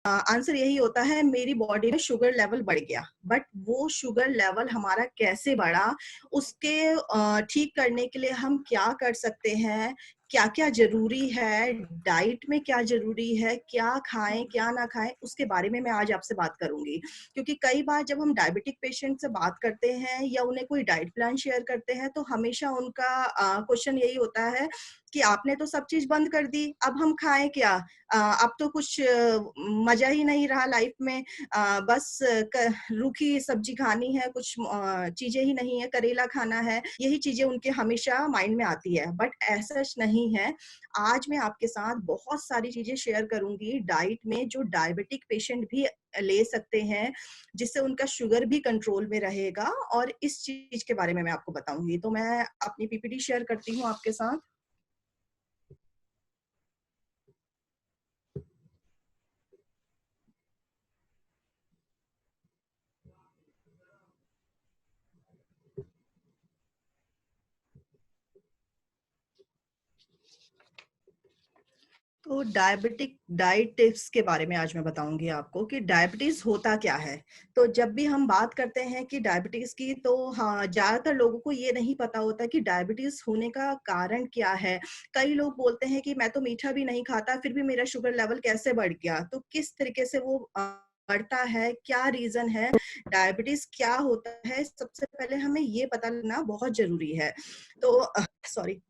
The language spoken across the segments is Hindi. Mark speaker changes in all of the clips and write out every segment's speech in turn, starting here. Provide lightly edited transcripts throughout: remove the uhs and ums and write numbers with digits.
Speaker 1: आंसर यही होता है मेरी बॉडी में शुगर लेवल बढ़ गया। बट वो शुगर लेवल हमारा कैसे बढ़ा, उसके ठीक करने के लिए हम क्या कर सकते हैं, क्या-क्या ज़रूरी है, डाइट में क्या ज़रूरी है, क्या खाएँ, क्या ना खाएँ, उसके बारे में मैं आज आपसे बात करूँगी। क्योंकि कई बार जब हम डायबिटिक पेशेंट से बात करते हैं या उन्हें कोई डाइट प्लान शेयर करते हैं, तो हमेशा उनका क्वेश्चन यही होता है कि आपने तो सब चीज़ बंद कर दी, अब हम खाएँ क्या? अब तो कुछ मज़ा ही नहीं रहा लाइफ में, बस रूखी सब्जी खानी है, कुछ चीज़ें ही नहीं है, करेला खाना है, यही चीज़ें उनके हमेशा माइंड में आती है। बट ऐसा नहीं है। आज मैं आपके साथ बहुत सारी चीज़ें शेयर करूँगी डाइट में, जो डायबिटिक पेशेंट भी ले सकते हैं, जिससे उनका शुगर भी कंट्रोल में रहेगा, और इस चीज़ के बारे में मैं आपको बताऊँगी। तो मैं अपनी पीपीटी शेयर करती हूँ आपके साथ। तो डायबिटिक डाइट टिप्स के बारे में आज मैं बताऊँगी आपको कि डायबिटीज़ होता क्या है? तो जब भी हम बात करते हैं कि डायबिटीज़ की, तो हाँ, ज़्यादातर लोगों को ये नहीं पता होता कि डायबिटीज़ होने का कारण क्या है? कई लोग बोलते हैं कि मैं तो मीठा भी नहीं खाता, फिर भी मेरा शुगर लेवल कैसे बढ़ गया? तो किस तरीके से वो बढ़ता है? क्या रीज़न है? डायबिटीज़ क्या होता है? सबसे पहले हमें ये पता लगना बहुत ज़रूरी है। तो सॉरी।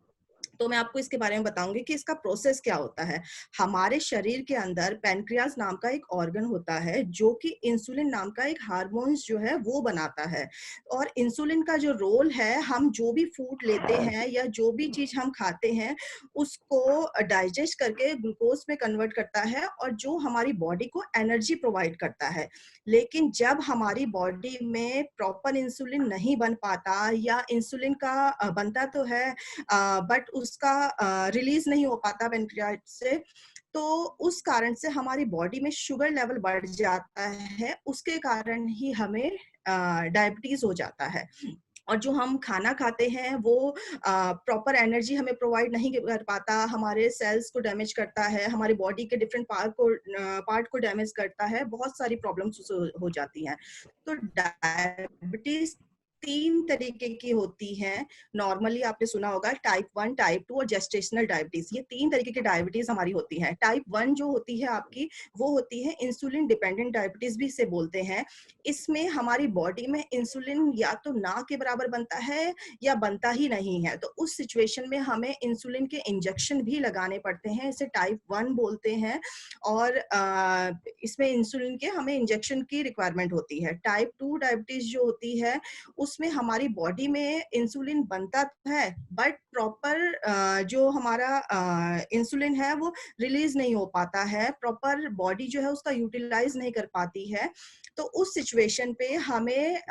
Speaker 1: तो मैं आपको इसके बारे में बताऊँगी कि इसका प्रोसेस क्या होता है। हमारे शरीर के अंदर पैनक्रियाज़ नाम का एक ऑर्गन होता है, जो कि इंसुलिन नाम का एक हार्मोन्स जो है वो बनाता है। और इंसुलिन का जो रोल है, हम जो भी फूड लेते हैं या जो भी चीज़ हम खाते हैं, उसको डाइजेस्ट करके ग्लूकोज़ में कन्वर्ट करता है, और जो हमारी बॉडी को एनर्जी प्रोवाइड करता है। लेकिन जब हमारी बॉडी में प्रॉपर इंसुलिन नहीं बन पाता, या इंसुलिन का बनता तो है, बट उसका रिलीज़ नहीं हो पाता पैनक्रियाज़ से, तो उस कारण से हमारी बॉडी में शुगर लेवल बढ़ जाता है, उसके कारण ही हमें डायबिटीज़ हो जाता है। और जो हम खाना खाते हैं वो प्रॉपर एनर्जी हमें प्रोवाइड नहीं कर पाता, हमारे सेल्स को डैमेज करता है, हमारी बॉडी के डिफरेंट पार्ट को डैमेज करता है, बहुत सारी प्रॉब्लम्स उससे हो जाती हैं। तो डायबिटीज़ 3 तरीके की होती हैं। नॉर्मली आपने सुना होगा टाइप 1, टाइप 2 और जेस्टेशनल डायबिटीज़, ये 3 तरीके की डायबिटीज़ हमारी होती हैं। टाइप 1 जो होती है आपकी, वो होती है इंसुलिन डिपेंडेंट डायबिटीज़ भी इसे बोलते हैं। इसमें हमारी बॉडी में इंसुलिन या तो ना के बराबर बनता है, या बनता ही नहीं है। तो उस सिचुएशन में हमें इंसुलिन के इंजेक्शन भी लगाने पड़ते हैं, इसे टाइप 1 बोलते हैं। और इसमें इंसुलिन के हमें इंजेक्शन की रिक्वायरमेंट होती है। टाइप 2 डायबिटीज़ जो होती है, उसमें हमारी बॉडी में इंसुलिन बनता तो है, बट प्रॉपर जो हमारा इंसुलिन है वो रिलीज़ नहीं हो पाता है, प्रॉपर बॉडी जो है उसका यूटिलाइज़ नहीं कर पाती है। तो उस सिचुएशन पे हमें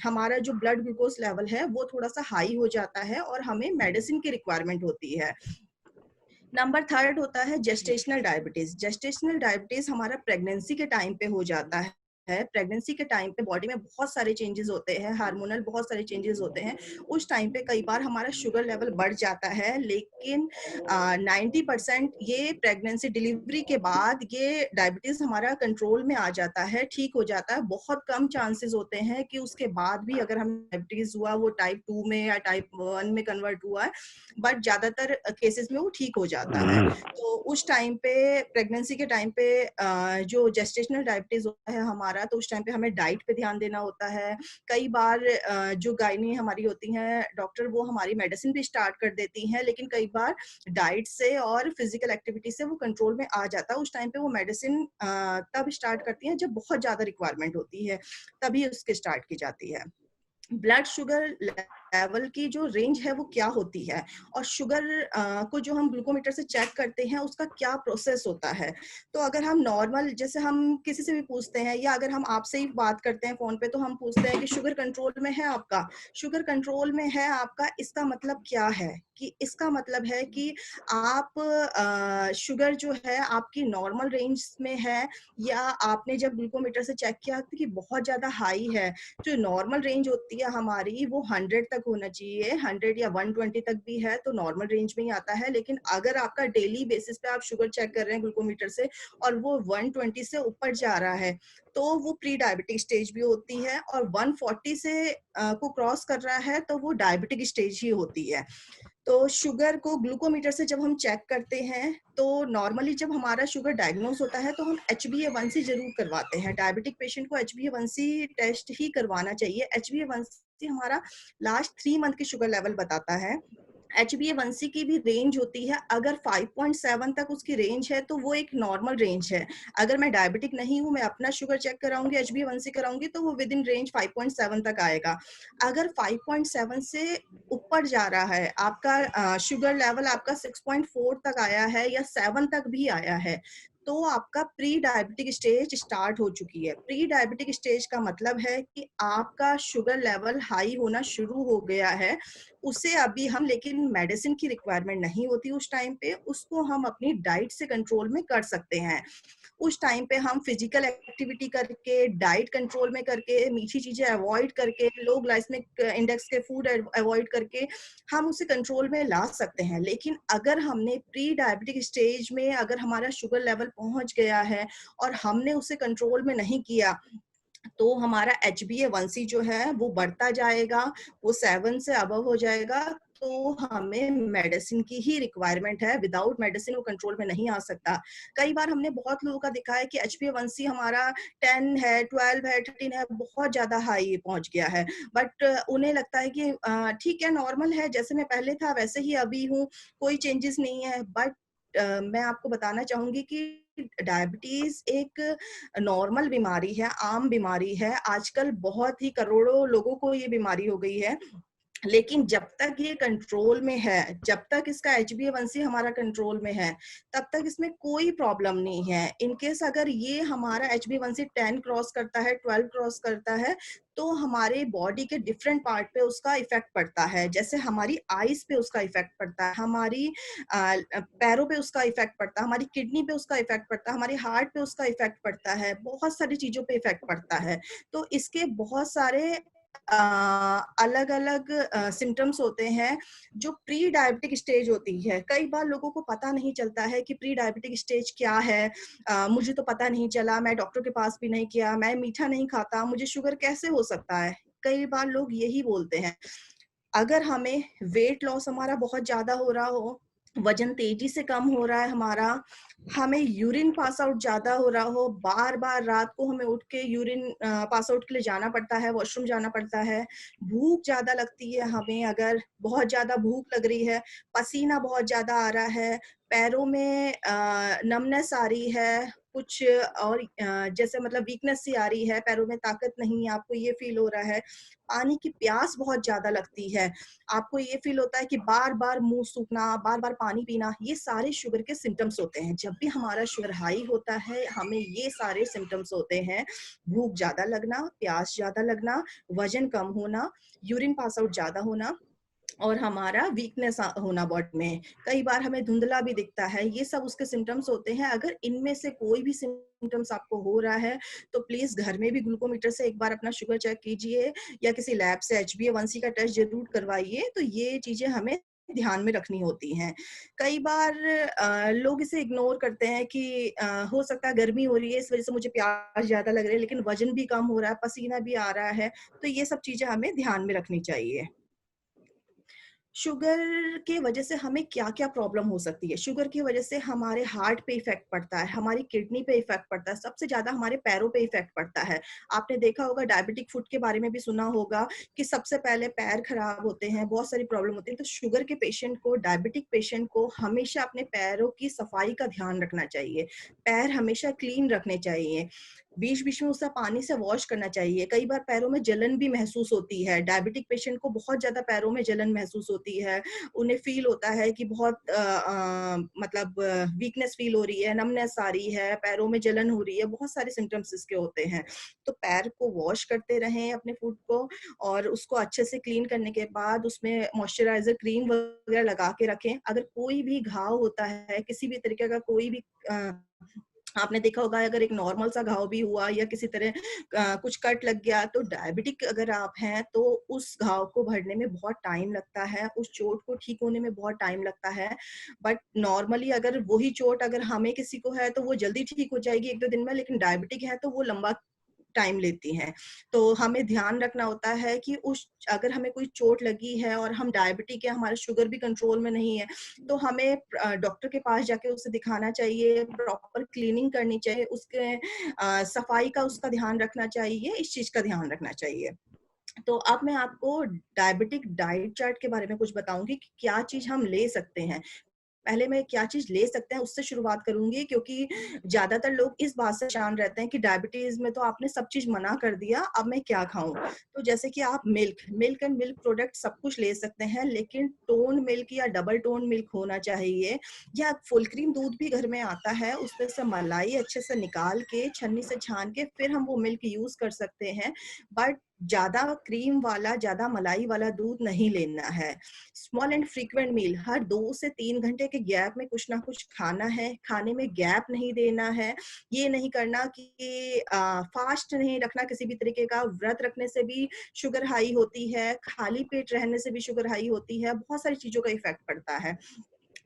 Speaker 1: हमारा जो ब्लड ग्लूकोज़ लेवल है वो थोड़ा-सा हाई हो जाता है, और हमें मेडिसिन की रिक्वायरमेंट होती है। नंबर 3 होता है जेस्टेशनल डायबिटीज़। जेस्टेशनल डायबिटीज़ हमारा प्रेगनेंसी के टाइम पे हो जाता है। प्रेगनेंसी के टाइम पे बॉडी में बहुत सारे चेंजेज़ होते हैं, हार्मोनल बहुत सारे चेंजेज़ होते हैं। उस टाइम पे कई बार हमारा शुगर लेवल बढ़ जाता है, लेकिन 90% ये प्रेगनेंसी डिलीवरी के बाद ये डायबिटीज़ हमारा कंट्रोल में आ जाता है, ठीक हो जाता है। बहुत कम चांसेज़ होते हैं कि उसके बाद भी अगर हम डायबिटीज़ हुआ वो टाइप 2 में या टाइप 1 में कन्वर्ट हुआ है, बट ज़्यादातर केसेज़ में वो ठीक हो जाता है। तो उस टाइम पे प्रेगनेंसी के टाइम पे जो जेस्टेशनल डायबिटीज़ होता है हमारा, तो उस टाइम पे हमें डाइट पे ध्यान देना होता है। कई बार जो गायनी हमारी होती हैं डॉक्टर, वो हमारी मेडिसिन भी स्टार्ट कर देती हैं, लेकिन कई बार डाइट से और फिज़िकल एक्टिविटी से वो कंट्रोल में आ जाता है। उस टाइम पे वो मेडिसिन तब स्टार्ट करती हैं जब बहुत ज़्यादा रिक्वायरमेंट होती है, तभी उसकी स्टार्ट की जाती है। ब्लड शुगर लेवल की जो रेंज है वो क्या होती है, और शुगर को जो हम ग्लूकोमीटर से चेक करते हैं उसका क्या प्रोसेस होता है। तो अगर हम नॉर्मल, जैसे हम किसी से भी पूछते हैं, या अगर हम आपसे ही बात करते हैं फोन पे, तो हम पूछते हैं कि शुगर कंट्रोल में है आपका, शुगर कंट्रोल में है आपका, इसका मतलब क्या है? कि इसका मतलब है कि आप शुगर जो है आपकी नॉर्मल रेंज में है, या आपने जब ग्लूकोमीटर से चेक किया कि बहुत ज्यादा हाई है। जो नॉर्मल रेंज होती है हमारी वो 100 तक होना चाहिए, 100 या 120 तक भी है तो नॉर्मल रेंज में ही आता है। लेकिन अगर आपका डेली बेसिस पे आप शुगर चेक कर रहे हैं ग्लूकोमीटर से और वो 120 से ऊपर जा रहा है, तो वो प्री डायबिटिक स्टेज भी होती है, और 140 से को क्रॉस कर रहा है तो वो डायबिटिक स्टेज ही होती है। तो शुगर को ग्लूकोमीटर से जब हम चेक करते हैं, तो नॉर्मली जब हमारा शुगर डायग्नोस होता है तो हम HbA1c जरूर करवाते हैं। डायबिटिक पेशेंट को HbA1c टेस्ट ही करवाना चाहिए। HbA1c हमारा लास्ट 3 मंथ की शुगर लेवल बताता है। HbA1c की भी रेंज होती है, अगर 5.7 तक उसकी रेंज है तो वो एक नॉर्मल रेंज है। अगर मैं डायबिटिक नहीं हूँ, मैं अपना शुगर चेक कराऊंगी, HbA1c कराऊंगी, तो वो विद इन रेंज 5.7 तक आएगा। अगर 5.7 से ऊपर जा रहा है, आपका शुगर लेवल आपका 6.4 तक आया है या 7 तक भी आया है, तो आपका प्री डायबिटिक स्टेज स्टार्ट हो चुकी है। प्री डायबिटिक स्टेज का मतलब है कि आपका शुगर लेवल हाई होना शुरू हो गया है। उसे अभी हम, लेकिन मेडिसिन की रिक्वायरमेंट नहीं होती उस टाइम पे, उसको हम अपनी डाइट से कंट्रोल में कर सकते हैं। उस टाइम पे हम फिजिकल एक्टिविटी करके, डाइट कंट्रोल में करके, मीठी चीजें अवॉइड करके, लो ग्लाइसेमिक इंडेक्स के फूड अवॉइड करके हम उसे कंट्रोल में ला सकते हैं। लेकिन अगर हमने प्री डायबिटिक स्टेज में अगर हमारा शुगर लेवल पहुंच गया है और हमने उसे कंट्रोल में नहीं किया, तो हमारा HbA1c जो है वो बढ़ता जाएगा, वो 7 से अबव हो जाएगा। तो हमें मेडिसिन की ही रिक्वायरमेंट है, विदाउट मेडिसिन वो कंट्रोल में नहीं आ सकता। कई बार हमने बहुत लोगों का देखा है कि HbA1c हमारा 10 है, 12 है, 13 है, बहुत ज्यादा हाई पहुंच गया है, बट उन्हें लगता है कि ठीक है, नॉर्मल है, जैसे मैं पहले था वैसे ही अभी हूँ, कोई चेंजेस नहीं है। बट मैं आपको बताना चाहूंगी कि डायबिटीज एक नॉर्मल बीमारी है, आम बीमारी है। आजकल बहुत ही करोड़ों लोगों को ये बीमारी हो गई है। लेकिन जब तक ये कंट्रोल में है, जब तक इसका HbA1c हमारा कंट्रोल में है, तब तक इसमें कोई प्रॉब्लम नहीं है। इनकेस अगर ये हमारा HbA1c 10 क्रॉस करता है, 12 क्रॉस करता है, तो हमारे बॉडी के डिफरेंट पार्ट पे उसका इफेक्ट पड़ता है। जैसे हमारी आईज पे उसका इफेक्ट पड़ता है, हमारी पैरों पे उसका इफेक्ट पड़ता है, हमारी किडनी पे उसका इफेक्ट पड़ता है, हमारे हार्ट पे उसका इफेक्ट पड़ता है, बहुत सारी चीजों पे इफेक्ट पड़ता है। तो इसके बहुत सारे अलग अलग सिम्टम्स होते हैं जो प्री डायबिटिक स्टेज होती है। कई बार लोगों को पता नहीं चलता है कि प्री डायबिटिक स्टेज क्या है। मुझे तो पता नहीं चला, मैं डॉक्टर के पास भी नहीं किया, मैं मीठा नहीं खाता, मुझे शुगर कैसे हो सकता है। कई बार लोग यही बोलते हैं। अगर हमें वेट लॉस हमारा बहुत ज्यादा हो रहा हो, वजन तेजी से कम हो रहा है हमारा, हमें यूरिन पास आउट ज्यादा हो रहा हो, बार बार रात को हमें उठ के यूरिन पास आउट के लिए जाना पड़ता है, वॉशरूम जाना पड़ता है, भूख ज्यादा लगती है हमें, अगर बहुत ज्यादा भूख लग रही है, पसीना बहुत ज्यादा आ रहा है, पैरों में नमनेस आ रही है, कुछ और जैसे मतलब वीकनेस सी आ रही है, पैरों में ताकत नहीं है, आपको ये फील हो रहा है, पानी की प्यास बहुत ज्यादा लगती है, आपको ये फील होता है कि बार बार मुंह सूखना, बार बार पानी पीना, ये सारे शुगर के सिम्टम्स होते हैं। जब भी हमारा शुगर हाई होता है, हमें ये सारे सिम्टम्स होते हैं। भूख ज्यादा लगना, प्यास ज्यादा लगना, वजन कम होना, यूरिन पास आउट ज्यादा होना, और हमारा वीकनेस होना बॉडी में। कई बार हमें धुंधला भी दिखता है। ये सब उसके सिम्टम्स होते हैं। अगर इनमें से कोई भी सिम्टम्स आपको हो रहा है, तो प्लीज घर में भी ग्लूकोमीटर से एक बार अपना शुगर चेक कीजिए, या किसी लैब से HbA1c का टेस्ट जरूर करवाइए। तो ये चीजें हमें ध्यान में रखनी होती हैं। कई बार लोग इसे इग्नोर करते हैं कि हो सकता है गर्मी हो रही है, इस वजह से मुझे प्यास ज्यादा लग रही है, लेकिन वजन भी कम हो रहा है, पसीना भी आ रहा है। तो ये सब चीजें हमें ध्यान में रखनी चाहिए। शुगर की वजह से हमें क्या-क्या प्रॉब्लम हो सकती है? शुगर की वजह से हमारे हार्ट पे इफ़ेक्ट पड़ता है, हमारी किडनी पे इफ़ेक्ट पड़ता है, सबसे ज़्यादा हमारे पैरों पे इफ़ेक्ट पड़ता है। आपने देखा होगा, डायबिटिक फुट के बारे में भी सुना होगा कि सबसे पहले पैर खराब होते हैं, बहुत सारी प्रॉब्लम होती है। तो शुगर के पेशेंट को, डायबिटिक पेशेंट को हमेशा अपने पैरों की सफाई का ध्यान रखना चाहिए। पैर हमेशा क्लीन रखने चाहिए। बीच-बीच में उसे पानी से वॉश करना चाहिए। कई बार पैरों में जलन भी महसूस होती है। डायबिटिक पेशेंट को बहुत ज़्यादा पैरों में जलन महसूस होती है। उन्हें फ़ील होता है कि बहुत मतलब वीकनेस फ़ील हो रही है, नमनेस आ रही है, पैरों में जलन हो रही है, बहुत सारे सिम्पटम्स इसके होते हैं। तो पैर को वॉश करते रहें अपने फुट को, और उसको अच्छे से क्लीन करने के बाद उसमें मॉइस्चराइज़र क्रीम वगैरह लगा के रखें। अगर कोई भी घाव होता है, किसी भी तरीके का कोई भी आपने देखा होगा अगर एक नॉर्मल सा घाव भी हुआ या किसी तरह कुछ कट लग गया, तो डायबिटिक अगर आप हैं तो उस घाव को भरने में बहुत टाइम लगता है, उस चोट को ठीक होने में बहुत टाइम लगता है। बट नॉर्मली अगर वही चोट अगर हमें किसी को है तो वो जल्दी ठीक हो जाएगी 1-2 दिन में, लेकिन डायबिटिक है तो वो लंबा टाइम लेती हैं। तो हमें ध्यान रखना होता है कि उस अगर हमें कोई चोट लगी है और हम डायबिटिक है, हमारा शुगर भी कंट्रोल में नहीं है, तो हमें डॉक्टर के पास जाके उसे दिखाना चाहिए, प्रॉपर क्लीनिंग करनी चाहिए, उसके सफाई का उसका ध्यान रखना चाहिए, इस चीज़ का ध्यान रखना चाहिए। तो अब मैं आपको डायबिटिक डाइट चार्ट के बारे में कुछ बताऊँगी कि क्या चीज़ हम ले सकते हैं। पहले मैं क्या चीज़ ले सकते हैं उससे शुरुआत करूँगी, क्योंकि ज़्यादातर लोग इस बात से परेशान रहते हैं कि डायबिटीज़ में तो आपने सब चीज़ मना कर दिया, अब मैं क्या खाऊँ? तो जैसे कि आप मिल्क एंड मिल्क प्रोडक्ट सब कुछ ले सकते हैं, लेकिन टोन मिल्क या डबल टोन मिल्क होना चाहिए, या फुल क्रीम दूध भी घर में आता है, उसमें से मलाई अच्छे से निकाल के, छन्नी से छान के फिर हम वो मिल्क यूज़ कर सकते हैं। बट ज़्यादा क्रीम वाला, ज़्यादा मलाई वाला दूध नहीं लेना है। स्मॉल एंड फ्रीक्वेंट मील, हर 2 से 3 घंटे के गैप में कुछ ना कुछ खाना है, खाने में गैप नहीं देना है। ये नहीं करना कि फास्ट नहीं रखना किसी भी तरीके का, व्रत रखने से भी शुगर हाई होती है, खाली पेट रहने से भी शुगर हाई होती है, बहुत सारी चीज़ों का इफ़ेक्ट पड़ता है।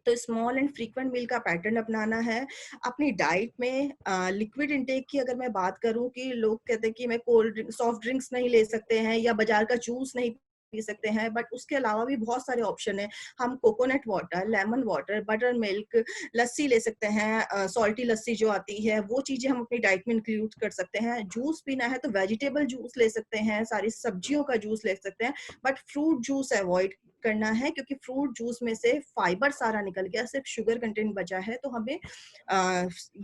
Speaker 1: तो स्मॉल एंड फ्रीक्वेंट मील का पैटर्न अपनाना है। अपनी डाइट में लिक्विड इंटेक की अगर मैं बात करूँ कि लोग कहते हैं कि मैं कोल्ड ड्रिंक, सॉफ्ट ड्रिंक्स नहीं ले सकते हैं या बाज़ार का जूस नहीं पी सकते हैं, बट उसके अलावा भी बहुत सारे ऑप्शन हैं। हम coconut water, lemon water, buttermilk, lassi ले सकते हैं, सॉल्टी लस्सी जो आती है, वो चीज़ें हम अपनी डाइट में इंक्लूड कर सकते हैं। जूस पीना है तो वेजिटेबल जूस ले सकते हैं, सारी सब्जियों का जूस ले सकते हैं, बट फ्रूट जूस अवॉइड करना है, क्योंकि फ्रूट जूस में से फाइबर सारा निकल गया, सिर्फ शुगर कंटेंट बचा है, तो हमें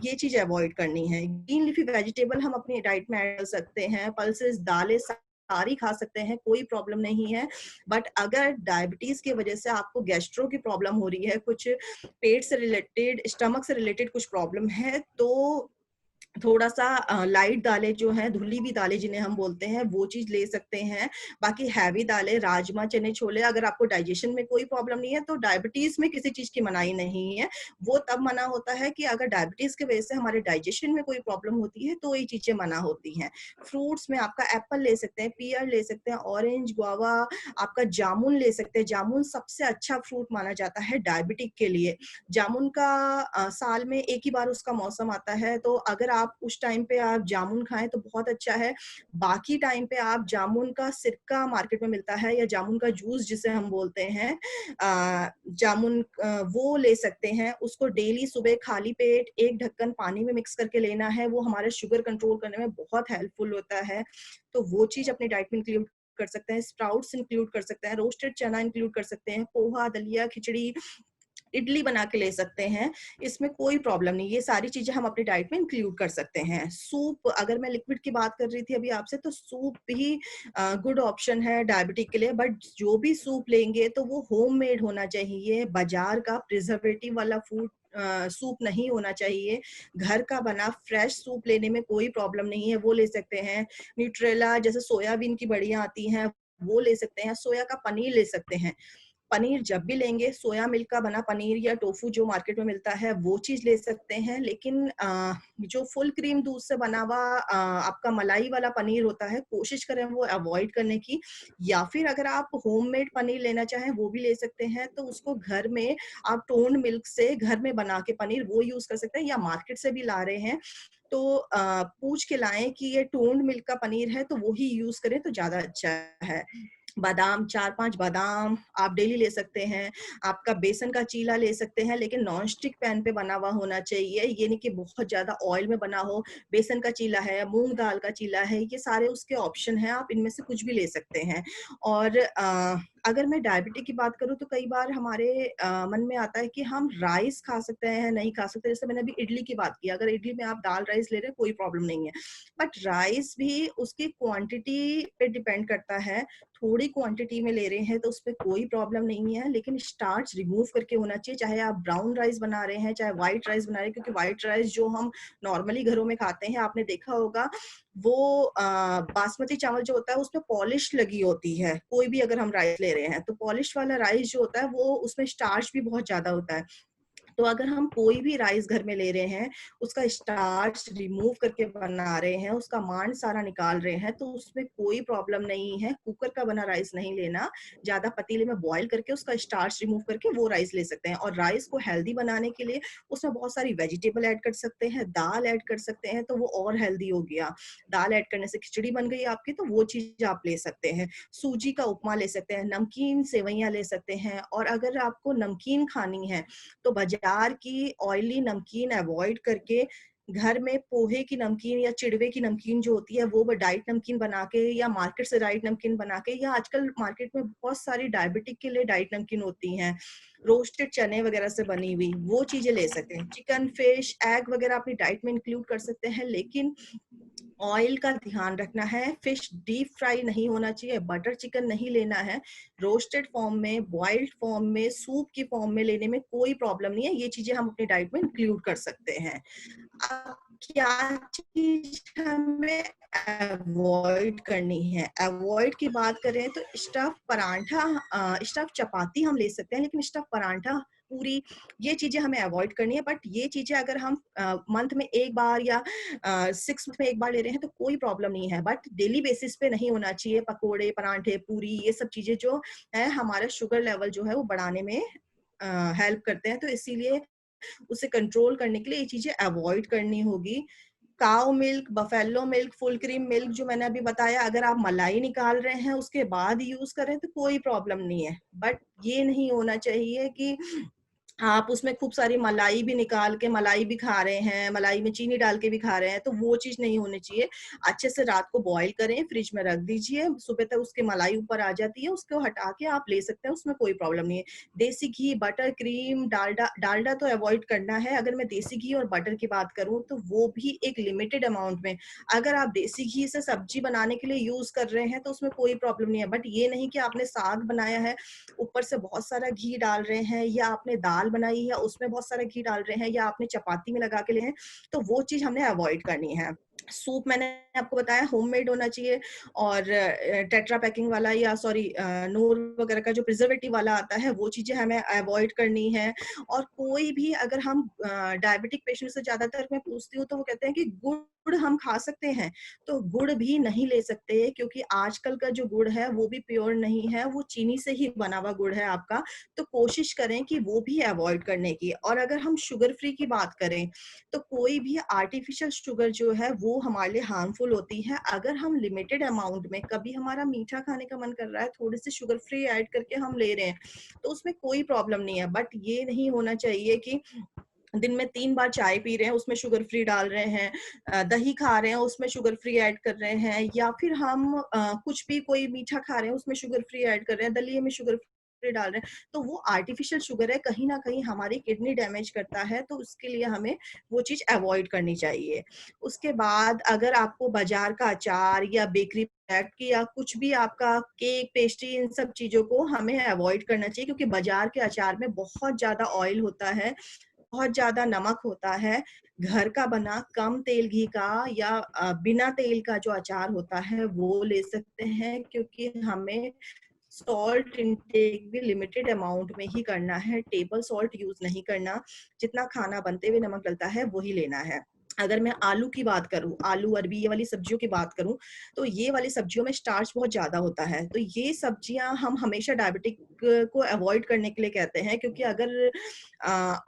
Speaker 1: ये चीज़ अवॉइड करनी है। ग्रीन लीफी वेजिटेबल हम अपनी डाइट में ऐड कर सकते हैं, पल्सेस, दालें सारी खा सकते हैं, कोई प्रॉब्लम नहीं है। बट अगर डायबिटीज़ की वजह से आपको गैस्ट्रो की प्रॉब्लम हो रही है, कुछ पेट से रिलेटेड, स्टमक से रिलेटेड कुछ प्रॉब्लम है, तो थोड़ा-सा लाइट दालें जो हैं, धुली हुई दालें जिन्हें हम बोलते हैं, वो चीज़ ले सकते हैं। बाकी हैवी दालें, राजमा, चने, छोले, अगर आपको डाइजेशन में कोई प्रॉब्लम नहीं है, तो डायबिटीज़ में किसी चीज़ की मनाही नहीं है। वो तब मना होता है कि अगर डायबिटीज़ की वजह से हमारे डाइजेशन में कोई प्रॉब्लम होती है, तो ये चीज़ें मना होती हैं। फ्रूट्स में आपका एप्पल ले सकते हैं, पीयर ले सकते हैं, ऑरेंज, गुआवा, आपका जामुन ले सकते हैं। जामुन सबसे अच्छा फ्रूट माना जाता है डायबिटिक के लिए। जामुन का साल में एक ही बार उसका मौसम आता है, तो अगर आप उस टाइम पे आप जामुन खाएँ तो बहुत अच्छा है। बाकी टाइम पे आप जामुन का सिरका मार्केट में मिलता है, या जामुन का जूस जिसे हम बोलते हैं, जामुन वो ले सकते हैं। उसको डेली सुबह खाली पेट 1 ढक्कन पानी में मिक्स करके लेना है, वो हमारे शुगर कंट्रोल करने में बहुत हेल्पफुल होता है। तो वो चीज़ अपनी डाइट में इंक्लूड कर सकते हैं। स्प्राउट्स इंक्लूड कर सकते हैं, रोस्टेड चना इंक्लूड कर सकते हैं, पोहा, दलिया, खिचड़ी, इडली बना के ले सकते हैं, इसमें कोई प्रॉब्लम नहीं, ये सारी चीज़ें हम अपनी डाइट में इंक्लूड कर सकते हैं। सूप, अगर मैं लिक्विड की बात कर रही थी अभी आपसे, तो सूप भी गुड ऑप्शन है डायबिटिक के लिए, बट जो भी सूप लेंगे तो वो होममेड होना चाहिए, बाज़ार का प्रिजर्वेटिव वाला सूप नहीं होना चाहिए। घर का बना फ्रेश सूप लेने में कोई प्रॉब्लम नहीं है, वो ले सकते हैं। न्यूट्रेला जैसे सोयाबीन की बड़ियाँ आती हैं, वो ले सकते हैं, सोया का पनीर ले सकते हैं। पनीर जब भी लेंगे, सोया मिल्क का बना पनीर या टोफू जो मार्केट में मिलता है, वो चीज़ ले सकते हैं। लेकिन जो फुल क्रीम दूध से बना हुआ आपका मलाई वाला पनीर होता है, कोशिश करें वो अवॉइड करने की। या फिर अगर आप होममेड पनीर लेना चाहें, वो भी ले सकते हैं। तो उसको घर में आप टोन्ड मिल्क से घर में बना के पनीर वो यूज़ कर सकते हैं, या मार्केट से भी ला रहे हैं, तो पूछ के लाएँ कि ये टोन्ड मिल्क का पनीर है, तो वो ही यूज़ करें तो ज़्यादा अच्छा है। बादाम, 4-5 बादाम आप डेली ले सकते हैं। आपका बेसन का चीला ले सकते हैं, लेकिन नॉन स्टिक पैन पे बना हुआ होना चाहिए। ये नहीं कि बहुत ज़्यादा ऑयल में बना हो। बेसन का चीला है, मूँग दाल का चीला है, ये सारे उसके ऑप्शन हैं, आप इनमें से कुछ भी ले सकते हैं। और अगर मैं डायबिटिक की बात करूँ, तो कई बार हमारे मन में आता है कि हम राइस खा सकते हैं, नहीं खा सकते। जैसे मैंने अभी इडली की बात की, अगर इडली में आप दाल राइस ले रहे हैं, कोई प्रॉब्लम नहीं है। बट राइस भी उसकी क्वांटिटी पे डिपेंड करता है। थोड़ी क्वांटिटी में ले रहे हैं तो उसपे कोई प्रॉब्लम नहीं है, लेकिन स्टार्च रिमूव करके होना चाहिए, चाहे आप ब्राउन राइस बना रहे हैं, चाहे व्हाइट राइस बना रहे हैं, क्योंकि व्हाइट राइस जो हम नॉर्मली घरों में खाते हैं, आपने देखा होगा, वो बासमती चावल जो होता है उसमें पॉलिश लगी होती है। कोई भी अगर हम राइस ले रहे हैं, तो पॉलिश वाला राइस जो होता है, वो उसमें स्टार्च भी बहुत ज़्यादा होता है। तो अगर हम कोई भी राइस घर में ले रहे हैं, उसका स्टार्च रिमूव करके बना रहे हैं, उसका मांड सारा निकाल रहे हैं, तो उसमें कोई प्रॉब्लम नहीं है। कुकर का बना राइस नहीं लेना, ज़्यादा पतीले में बॉयल करके उसका स्टार्च रिमूव करके वो राइस ले सकते हैं। और राइस को हेल्दी बनाने के लिए उसमें बहुत सारी वेजिटेबल ऐड कर सकते हैं, दाल ऐड कर सकते हैं, तो वो और हेल्दी हो गया। दाल ऐड करने से खिचड़ी बन गई आपकी, तो वो चीज़ आप ले सकते हैं। सूजी का उपमा ले सकते हैं, नमकीन सेवइयाँ ले सकते हैं। और अगर आपको नमकीन खानी है, तो बाजार की ऑयली नमकीन अवॉइड करके घर में पोहे की नमकीन या चिड़वे की नमकीन जो होती है, वो डाइट नमकीन बना के, या मार्केट से डाइट नमकीन बना के, या आजकल मार्केट में बहुत सारी डायबिटिक के लिए डाइट नमकीन होती हैं, रोस्टेड चने वगैरह से बनी हुई, वो चीजें ले सकते हैं। चिकन, फिश, एग वगैरह अपनी डाइट में इंक्लूड कर सकते हैं, लेकिन ऑयल का ध्यान रखना है। फिश डीप फ्राई नहीं होना चाहिए, बटर चिकन नहीं लेना है। रोस्टेड फॉर्म में, बॉइल्ड फॉर्म में, सूप की फॉर्म में लेने में कोई प्रॉब्लम नहीं है। ये चीजें हम अपनी डाइट में इंक्लूड कर सकते हैं। अब क्या चीज हमें अवॉइड करनी है? अवॉइड की बात करें तो स्टफ परांठा, स्टफ चपाती हम ले सकते हैं, लेकिन स्टफ परांठा, पूरी, ये चीजें हमें अवॉइड करनी है। बट ये चीजें अगर हम मंथ में एक बार या 6 मंथ में एक बार ले रहे हैं तो कोई प्रॉब्लम नहीं है। बट डेली बेसिस पे नहीं होना चाहिए। पकोड़े, परांठे, पूरी, ये सब चीजें जो है हमारा शुगर लेवल जो है वो बढ़ाने में हेल्प करते हैं। तो इसीलिए उसे कंट्रोल करने के लिए ये चीजें अवॉइड करनी होगी। Cow milk, buffalo milk, full cream milk जो मैंने अभी बताया, अगर आप मलाई निकाल रहे हैं उसके बाद यूज करें तो कोई प्रॉब्लम नहीं है। बट ये नहीं होना चाहिए कि आप उसमें खूब सारी मलाई भी निकाल के मलाई भी खा रहे हैं, मलाई में चीनी डाल के भी खा रहे हैं, तो वो चीज़ नहीं होनी चाहिए। अच्छे से रात को बॉयल करें, फ्रिज में रख दीजिए, सुबह तक उसकी मलाई ऊपर आ जाती है, उसको हटा के आप ले सकते हैं, उसमें कोई प्रॉब्लम नहीं है। देसी घी, बटर, क्रीम, डालडा डालडा तो अवॉइड करना है। अगर मैं देसी घी और बटर की बात करूँ तो वो भी एक लिमिटेड अमाउंट में। अगर आप देसी घी से सब्जी बनाने के लिए यूज़ कर रहे हैं तो उसमें कोई प्रॉब्लम नहीं है। बट ये नहीं कि आपने साग बनाया है, ऊपर से बहुत सारा घी डाल रहे हैं, या आपने दाल बनाई है उसमें बहुत सारा घी डाल रहे हैं, या आपने चपाती में लगा के लिए हैं, तो वो चीज हमने अवॉइड करनी है। सूप मैंने आपको बताया होममेड होना चाहिए। और टेट्रा पैकिंग वाला, या सॉरी नूर वगैरह का जो प्रिजर्वेटिव वाला आता है, वो चीजें हमें अवॉइड करनी है। और कोई भी, अगर हम डायबिटिक पेशेंट से ज्यादातर मैं पूछती हूँ तो वो कहते हैं कि गुड़ हम खा सकते हैं, तो गुड़ भी नहीं ले सकते, क्योंकि आजकल का जो गुड़ है वो भी प्योर नहीं है, वो चीनी से ही बना हुआ गुड़ है आपका। तो कोशिश करें कि वो भी अवॉइड करने की। और अगर हम शुगर फ्री की बात करें तो कोई भी आर्टिफिशियल शुगर जो है वो हमारे लिए हार्मफुल होती है। अगर हम लिमिटेड अमाउंट में, कभी हमारा मीठा खाने का मन कर रहा है, थोड़ी सी शुगर फ्री ऐड करके हम ले रहे हैं, तो उसमें कोई प्रॉब्लम नहीं है। बट ये नहीं होना चाहिए कि दिन में 3 बार चाय पी रहे हैं, उसमें शुगर फ्री डाल रहे हैं, दही खा रहे हैं, उसमें शुगर फ्री ऐड कर रहे हैं, या फिर हम कुछ भी कोई मीठा खा रहे हैं, उसमें शुगर फ्री ऐड कर रहे हैं, दलिये में शुगर फ्री डाल रहे हैं, तो वो आर्टिफिशियल शुगर है, कहीं न कहीं हमारी किडनी डैमेज करता है, तो उसके लिए हमें वो चीज़ अवॉइड करनी चाहिए। उसके बाद अगर आपको बाज़ार का अचार या बेकरी प्रोडक्ट या कुछ भी आपका केक, पेस्ट्री, इन सब चीज़ों को हमें अवॉइड करना चाहिए, क्योंकि बाज़ार के अचार में बहुत ज़्यादा ऑयल होता है, बहुत ज़्यादा नमक होता है। घर का बना कम तेल घी का या बिना तेल का जो अचार होता है वो ले सकते हैं, क्योंकि हमें सॉल्ट इंटेक भी लिमिटेड अमाउंट में ही करना है, टेबल सॉल्ट यूज़ नहीं करना। जितना खाना बनते हुए नमक डलता है वही लेना है। अगर मैं आलू की बात करूँ, आलू, अरबी, ये वाली सब्जियों की बात करूँ, तो ये वाली सब्जियों में स्टार्च बहुत ज़्यादा होता है। तो ये सब्जियाँ हम हमेशा डायबिटिक को अवॉइड करने के लिए कहते हैं, क्योंकि अगर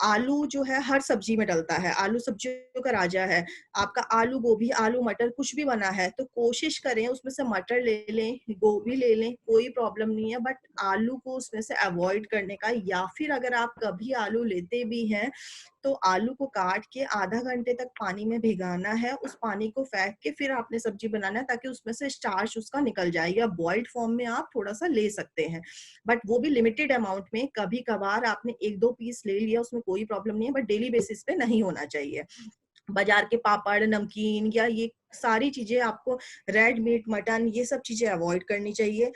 Speaker 1: आलू जो है हर सब्जी में डलता है, आलू सब्जियों का राजा है। आपका आलू गोभी, आलू मटर कुछ भी बना है, तो कोशिश करें उसमें से मटर ले लें, गोभी ले लें, कोई प्रॉब्लम नहीं है, बट आलू को उसमें से अवॉइड करने का। या फिर अगर आप कभी आलू लेते भी हैं, तो आलू को काट के आधा घंटे तक पानी में भिगाना है, उस पानी को फेंक के फिर आपने सब्जी बनाना है, ताकि उसमें से स्टार्च उसका निकल जाए। या बॉइल्ड फॉर्म में आप थोड़ा-सा ले सकते हैं, बट वो भी लिमिटेड अमाउंट में। कभी-कभार आपने 1-2 पीस ले लिया, उसमें कोई प्रॉब्लम नहीं है, बट डेली बेसिस पे नहीं होना चाहिए। बाजार के पापड़, नमकीन या ये सारी चीज़ें आपको, रेड मीट, मटन, ये सब चीज़ें अवॉइड करनी चाहिए।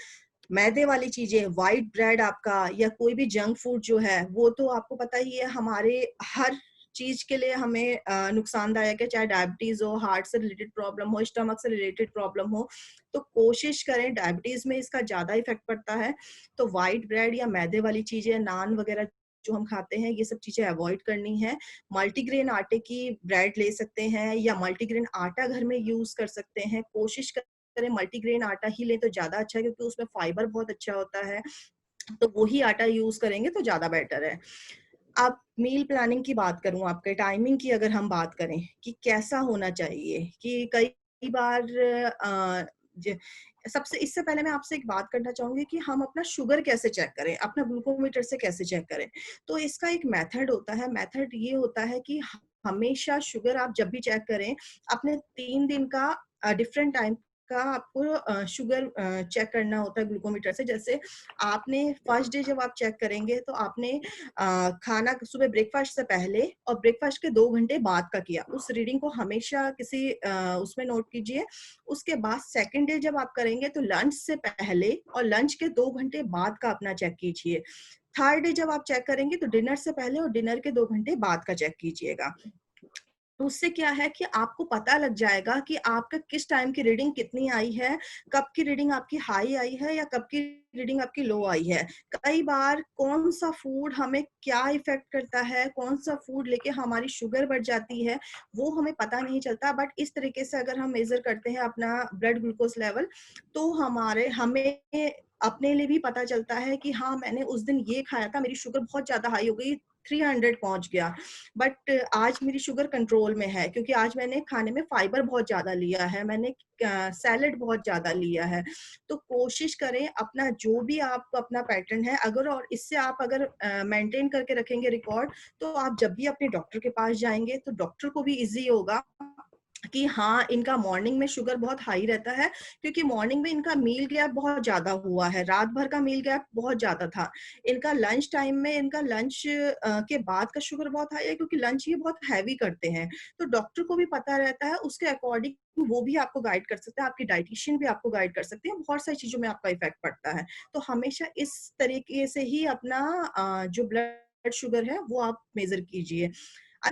Speaker 1: मैदे वाली चीज़ें, व्हाइट ब्रेड आपका, या कोई भी जंक फूड जो है, वो तो आपको पता ही है हमारे हर चीज़ के लिए हमें नुकसानदायक है, चाहे डायबिटीज़ हो, हार्ट से रिलेटेड प्रॉब्लम हो, स्टमक से रिलेटेड प्रॉब्लम हो। तो कोशिश करें, डायबिटीज़ में इसका ज़्यादा इफ़ेक्ट पड़ता है, तो व्हाइट ब्रेड या मैदे वाली चीज़ें, नान वगैरह जो हम खाते हैं ये सब चीजें अवॉइड करनी है। मल्टीग्रेन आटे की ब्रेड ले सकते हैं या मल्टीग्रेन आटा घर में यूज कर सकते हैं। कोशिश करें मल्टीग्रेन आटा ही लें तो ज्यादा अच्छा है, क्योंकि उसमें फाइबर बहुत अच्छा होता है, तो वही आटा यूज करेंगे तो ज्यादा बेटर है। अब मील प्लानिंग की बात करूं, आपके टाइमिंग की अगर हम बात करें कि कैसा होना चाहिए, कि कई बार सबसे इससे पहले मैं आपसे एक बात करना चाहूंगी कि हम अपना शुगर कैसे चेक करें, अपना ग्लूकोमीटर से कैसे चेक करें। तो इसका एक मेथड होता है। मेथड ये होता है कि हमेशा शुगर आप जब भी चेक करें, अपने 3 दिन का डिफरेंट टाइम का आपको शुगर चेक करना होता है ग्लूकोमीटर से। जैसे आपने फर्स्ट डे जब आप चेक करेंगे तो आपने खाना सुबह ब्रेकफास्ट से पहले और ब्रेकफास्ट के 2 घंटे बाद का किया, उस रीडिंग को हमेशा किसी उसमें नोट कीजिए। उसके बाद सेकंड डे जब आप करेंगे तो लंच से पहले और लंच के 2 घंटे बाद का अपना चेक कीजिए। थर्ड डे जब आप चेक करेंगे तो डिनर से पहले और डिनर के 2 घंटे बाद का चेक कीजिएगा। तो उससे क्या है कि आपको पता लग जाएगा कि आपका किस टाइम की रीडिंग कितनी आई है, कब की रीडिंग आपकी हाई आई है या कब की रीडिंग आपकी लो आई है। कई बार कौन सा फूड हमें क्या इफेक्ट करता है, कौन सा फूड लेके हमारी शुगर बढ़ जाती है, वो हमें पता नहीं चलता। बट इस तरीके से अगर हम मेजर करते हैं अपना ब्लड ग्लूकोज लेवल, तो हमें अपने लिए भी पता चलता है कि हाँ, मैंने उस दिन ये खाया था, मेरी शुगर बहुत ज्यादा हाई हो गई, 300 पहुंच गया, बट आज मेरी शुगर कंट्रोल में है, क्योंकि आज मैंने खाने में फाइबर बहुत ज्यादा लिया है, मैंने सैलेड बहुत ज्यादा लिया है। तो कोशिश करें अपना जो भी आप अपना पैटर्न है, अगर और इससे आप अगर मेंटेन करके रखेंगे रिकॉर्ड, तो आप जब भी अपने डॉक्टर के पास जाएंगे तो डॉक्टर को भी इजी होगा कि हाँ, इनका मॉर्निंग में शुगर बहुत हाई रहता है, क्योंकि मॉर्निंग में इनका मील गैप बहुत ज्यादा हुआ है, रात भर का मील गैप बहुत ज्यादा था। इनका लंच टाइम में, इनका लंच के बाद का शुगर बहुत हाई है, क्योंकि लंच ये बहुत हैवी करते हैं। तो डॉक्टर को भी पता रहता है, उसके अकॉर्डिंग वो भी आपको गाइड कर सकते हैं, आपकी डाइटिशियन भी आपको गाइड कर सकते हैं, बहुत सारी चीजों में आपका इफेक्ट पड़ता है। तो हमेशा इस तरीके से ही अपना जो ब्लड शुगर है वो आप मेजर कीजिए।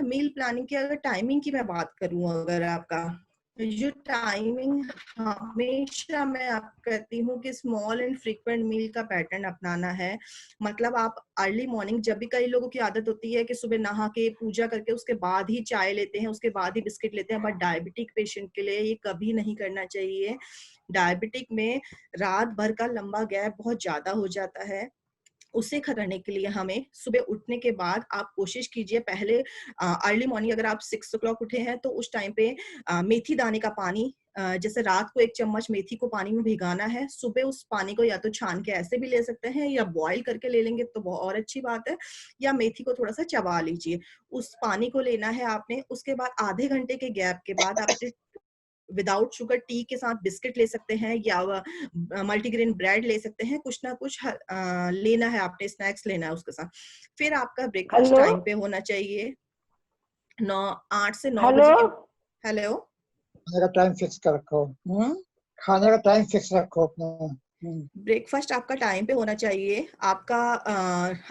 Speaker 1: मील प्लानिंग की अगर टाइमिंग की मैं बात करूं, अगर आपका जो टाइमिंग, हमेशा मैं आपको कहती हूँ कि स्मॉल एंड फ्रीक्वेंट मील का पैटर्न अपनाना है। मतलब आप अर्ली मॉर्निंग, जब भी कई लोगों की आदत होती है कि सुबह नहा के पूजा करके उसके बाद ही चाय लेते हैं, उसके बाद ही बिस्किट लेते हैं, बट डायबिटिक पेशेंट के लिए ये कभी नहीं करना चाहिए। डायबिटिक में रात भर का लंबा गैप बहुत ज्यादा हो जाता है। उसे करने के लिए हमें सुबह उठने के बाद आप कोशिश कीजिए, पहले अर्ली मॉर्निंग अगर आप 6 o'clock उठे हैं तो उस टाइम पे मेथी दाने का पानी, जैसे रात को 1 चम्मच मेथी को पानी में भिगाना है, सुबह उस पानी को या तो छान के ऐसे भी ले सकते हैं या बॉईल करके ले लेंगे तो बहुत और अच्छी बात है, या मेथी को थोड़ा सा चबा लीजिए। उस पानी को लेना है आपने। उसके बाद आधे घंटे के गैप के बाद आप विदाउट शुगर टी के साथ बिस्किट ले सकते हैं या मल्टीग्रेन ब्रेड ले सकते हैं, कुछ ना कुछ लेना है आपने, स्नैक्स लेना है उसके साथ। फिर आपका ब्रेकफास्ट
Speaker 2: हेलो
Speaker 1: टाइम पे होना चाहिए, 8 से 9 बजे
Speaker 2: हेलो।
Speaker 1: के। हेलो।
Speaker 3: खाने का टाइम फिक्स कर रखो। खाने का टाइम फिक्स रखो अपना।
Speaker 1: ब्रेकफास्ट आपका टाइम पे होना चाहिए, आपका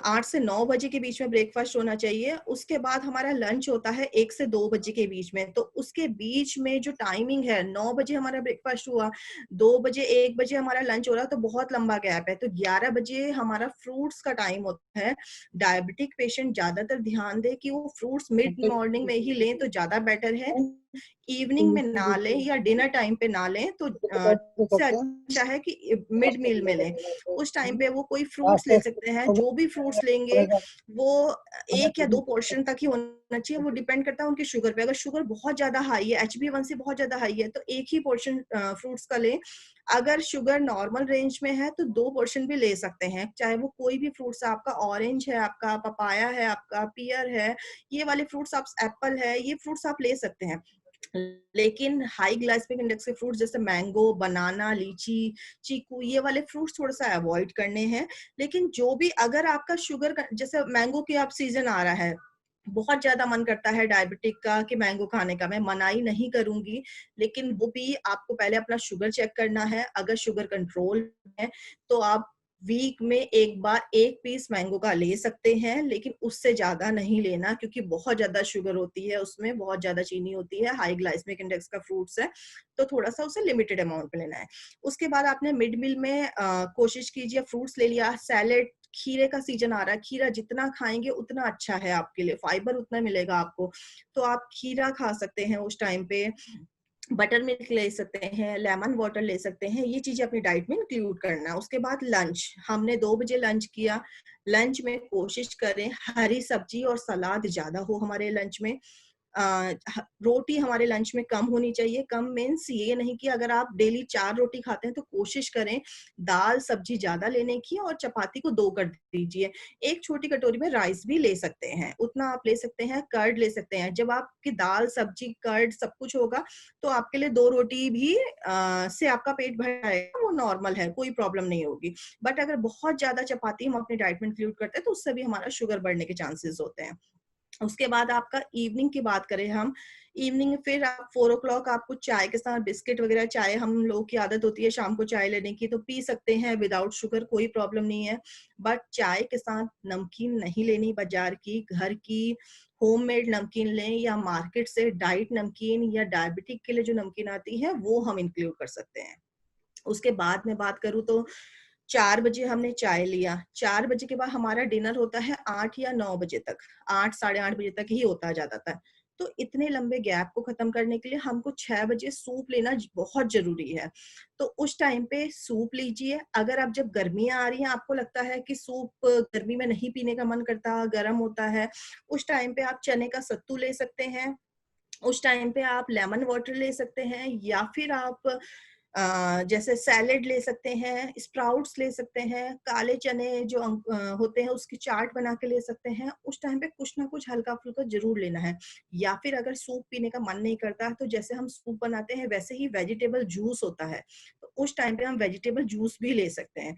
Speaker 1: 8 से 9 बजे के बीच में ब्रेकफास्ट होना चाहिए। उसके बाद हमारा लंच होता है 1 से 2 बजे के बीच में। तो उसके बीच में जो टाइमिंग है, 9 बजे हमारा ब्रेकफास्ट हुआ, 2 बजे 1 बजे हमारा लंच हो रहा, तो बहुत लंबा गैप है। तो 11 बजे हमारा फ्रूट्स का टाइम होता है। डायबिटिक पेशेंट ज्यादातर ध्यान दे कि वो फ्रूट्स मिड मॉर्निंग में ही लें तो ज्यादा बेटर है, इवनिंग में ना लें या डिनर टाइम पे ना लें तो उससे अच्छा है कि मिड मील में लें। उस टाइम पे वो कोई फ्रूट्स ले सकते हैं, जो भी फ्रूट्स लेंगे वो 1 या 2 पोर्शन तक ही होना चाहिए। वो डिपेंड करता है उनकी शुगर पे। अगर शुगर बहुत ज्यादा हाई है, HbA1c बहुत ज्यादा हाई है, तो एक ही पोर्शन फ्रूट्स का लें। अगर शुगर नॉर्मल रेंज में है तो 2 पोर्शन भी ले सकते हैं, चाहे वो कोई भी फ्रूट्स है, आपका ऑरेंज है, आपका पपाया है, आपका पियर है, ये वाले फ्रूट्स, आप एप्पल है, ये फ्रूट्स आप ले सकते हैं। लेकिन हाई ग्लाइसेमिक इंडेक्स के फ्रूट्स जैसे मैंगो, बनाना, लीची, चीकू, ये वाले फ्रूट्स थोड़ा सा अवॉइड करने हैं। लेकिन जो भी, अगर आपका शुगर का, जैसे मैंगो की आप सीजन आ रहा है, बहुत ज्यादा मन करता है डायबिटिक का कि मैंगो खाने का, मैं मनाही नहीं करूंगी, लेकिन वो भी आपको पहले अपना शुगर चेक करना है। अगर शुगर कंट्रोल है तो आप वीक में एक बार 1 पीस मैंगो का ले सकते हैं, लेकिन उससे ज्यादा नहीं लेना, क्योंकि बहुत ज्यादा शुगर होती है उसमें, बहुत ज्यादा चीनी होती है, हाई ग्लाइसेमिक इंडेक्स का फ्रूट्स है, तो थोड़ा सा उसे लिमिटेड अमाउंट में लेना है। उसके बाद आपने मिड मील में कोशिश कीजिए, फ्रूट्स ले लिया, सैलेड खीरे का सीजन आ रहा है, खीरा जितना खाएंगे उतना अच्छा है आपके लिए, फाइबर उतना मिलेगा आपको, तो आप खीरा खा सकते हैं उस टाइम पे। बटर मिल्क ले सकते हैं, लेमन वाटर ले सकते हैं, ये चीजें अपनी डाइट में इंक्लूड करना है। उसके बाद लंच, हमने 2 बजे लंच किया, लंच में कोशिश करें हरी सब्जी और सलाद ज्यादा हो हमारे लंच में। रोटी हमारे लंच में कम होनी चाहिए। कम मीन्स ये नहीं कि अगर आप डेली 4 रोटी खाते हैं तो कोशिश करें दाल सब्जी ज्यादा लेने की और चपाती को 2 कर दीजिए। एक छोटी कटोरी में राइस भी ले सकते हैं, उतना आप ले सकते हैं। कर्ड ले सकते हैं, जब आपकी दाल सब्जी कर्ड सब कुछ होगा तो आपके लिए 2 रोटी भी से आपका पेट भर जाएगा, वो नॉर्मल है, कोई प्रॉब्लम नहीं होगी। बट अगर बहुत ज्यादा चपाती हम अपने डाइट में इंक्लूड करते हैं तो उससे भी हमारा शुगर बढ़ने के चांसेस होते हैं। उसके बाद आपका इवनिंग की बात करें हम, इवनिंग फिर आप 4 o'clock आपको चाय के साथ बिस्किट वगैरह, चाय हम लोगों की आदत होती है शाम को चाय लेने की, तो पी सकते हैं विदाउट शुगर, कोई प्रॉब्लम नहीं है। बट चाय के साथ नमकीन नहीं लेनी बाजार की, घर की होममेड नमकीन लें, या मार्केट से डाइट नमकीन या डायबिटिक के लिए जो नमकीन आती है वो हम इंक्लूड कर सकते हैं। उसके बाद में बात करूं तो 4 बजे हमने चाय लिया, 4 बजे के बाद हमारा डिनर होता है 8 या 9 बजे तक, 8 साढ़े 8 बजे तक ही होता है ज्यादातर। तो इतने लंबे गैप को खत्म करने के लिए हमको 6 बजे सूप लेना बहुत जरूरी है। तो उस टाइम पे सूप लीजिए। अगर आप, जब गर्मियां आ रही हैं, आपको लगता है कि सूप गर्मी में नहीं पीने का मन करता, गर्म होता है, उस टाइम पे आप चने का सत्तू ले सकते हैं, उस टाइम पे आप लेमन वाटर ले सकते हैं, या फिर आप जैसे सैलेड ले सकते हैं, स्प्राउट्स ले सकते हैं, काले चने जो होते हैं उसकी चाट बना के ले सकते हैं। उस टाइम पे कुछ ना कुछ हल्का फुल्का जरूर लेना है। या फिर अगर सूप पीने का मन नहीं करता तो जैसे हम सूप बनाते हैं वैसे ही वेजिटेबल जूस होता है, तो उस टाइम पे हम वेजिटेबल जूस भी ले सकते हैं।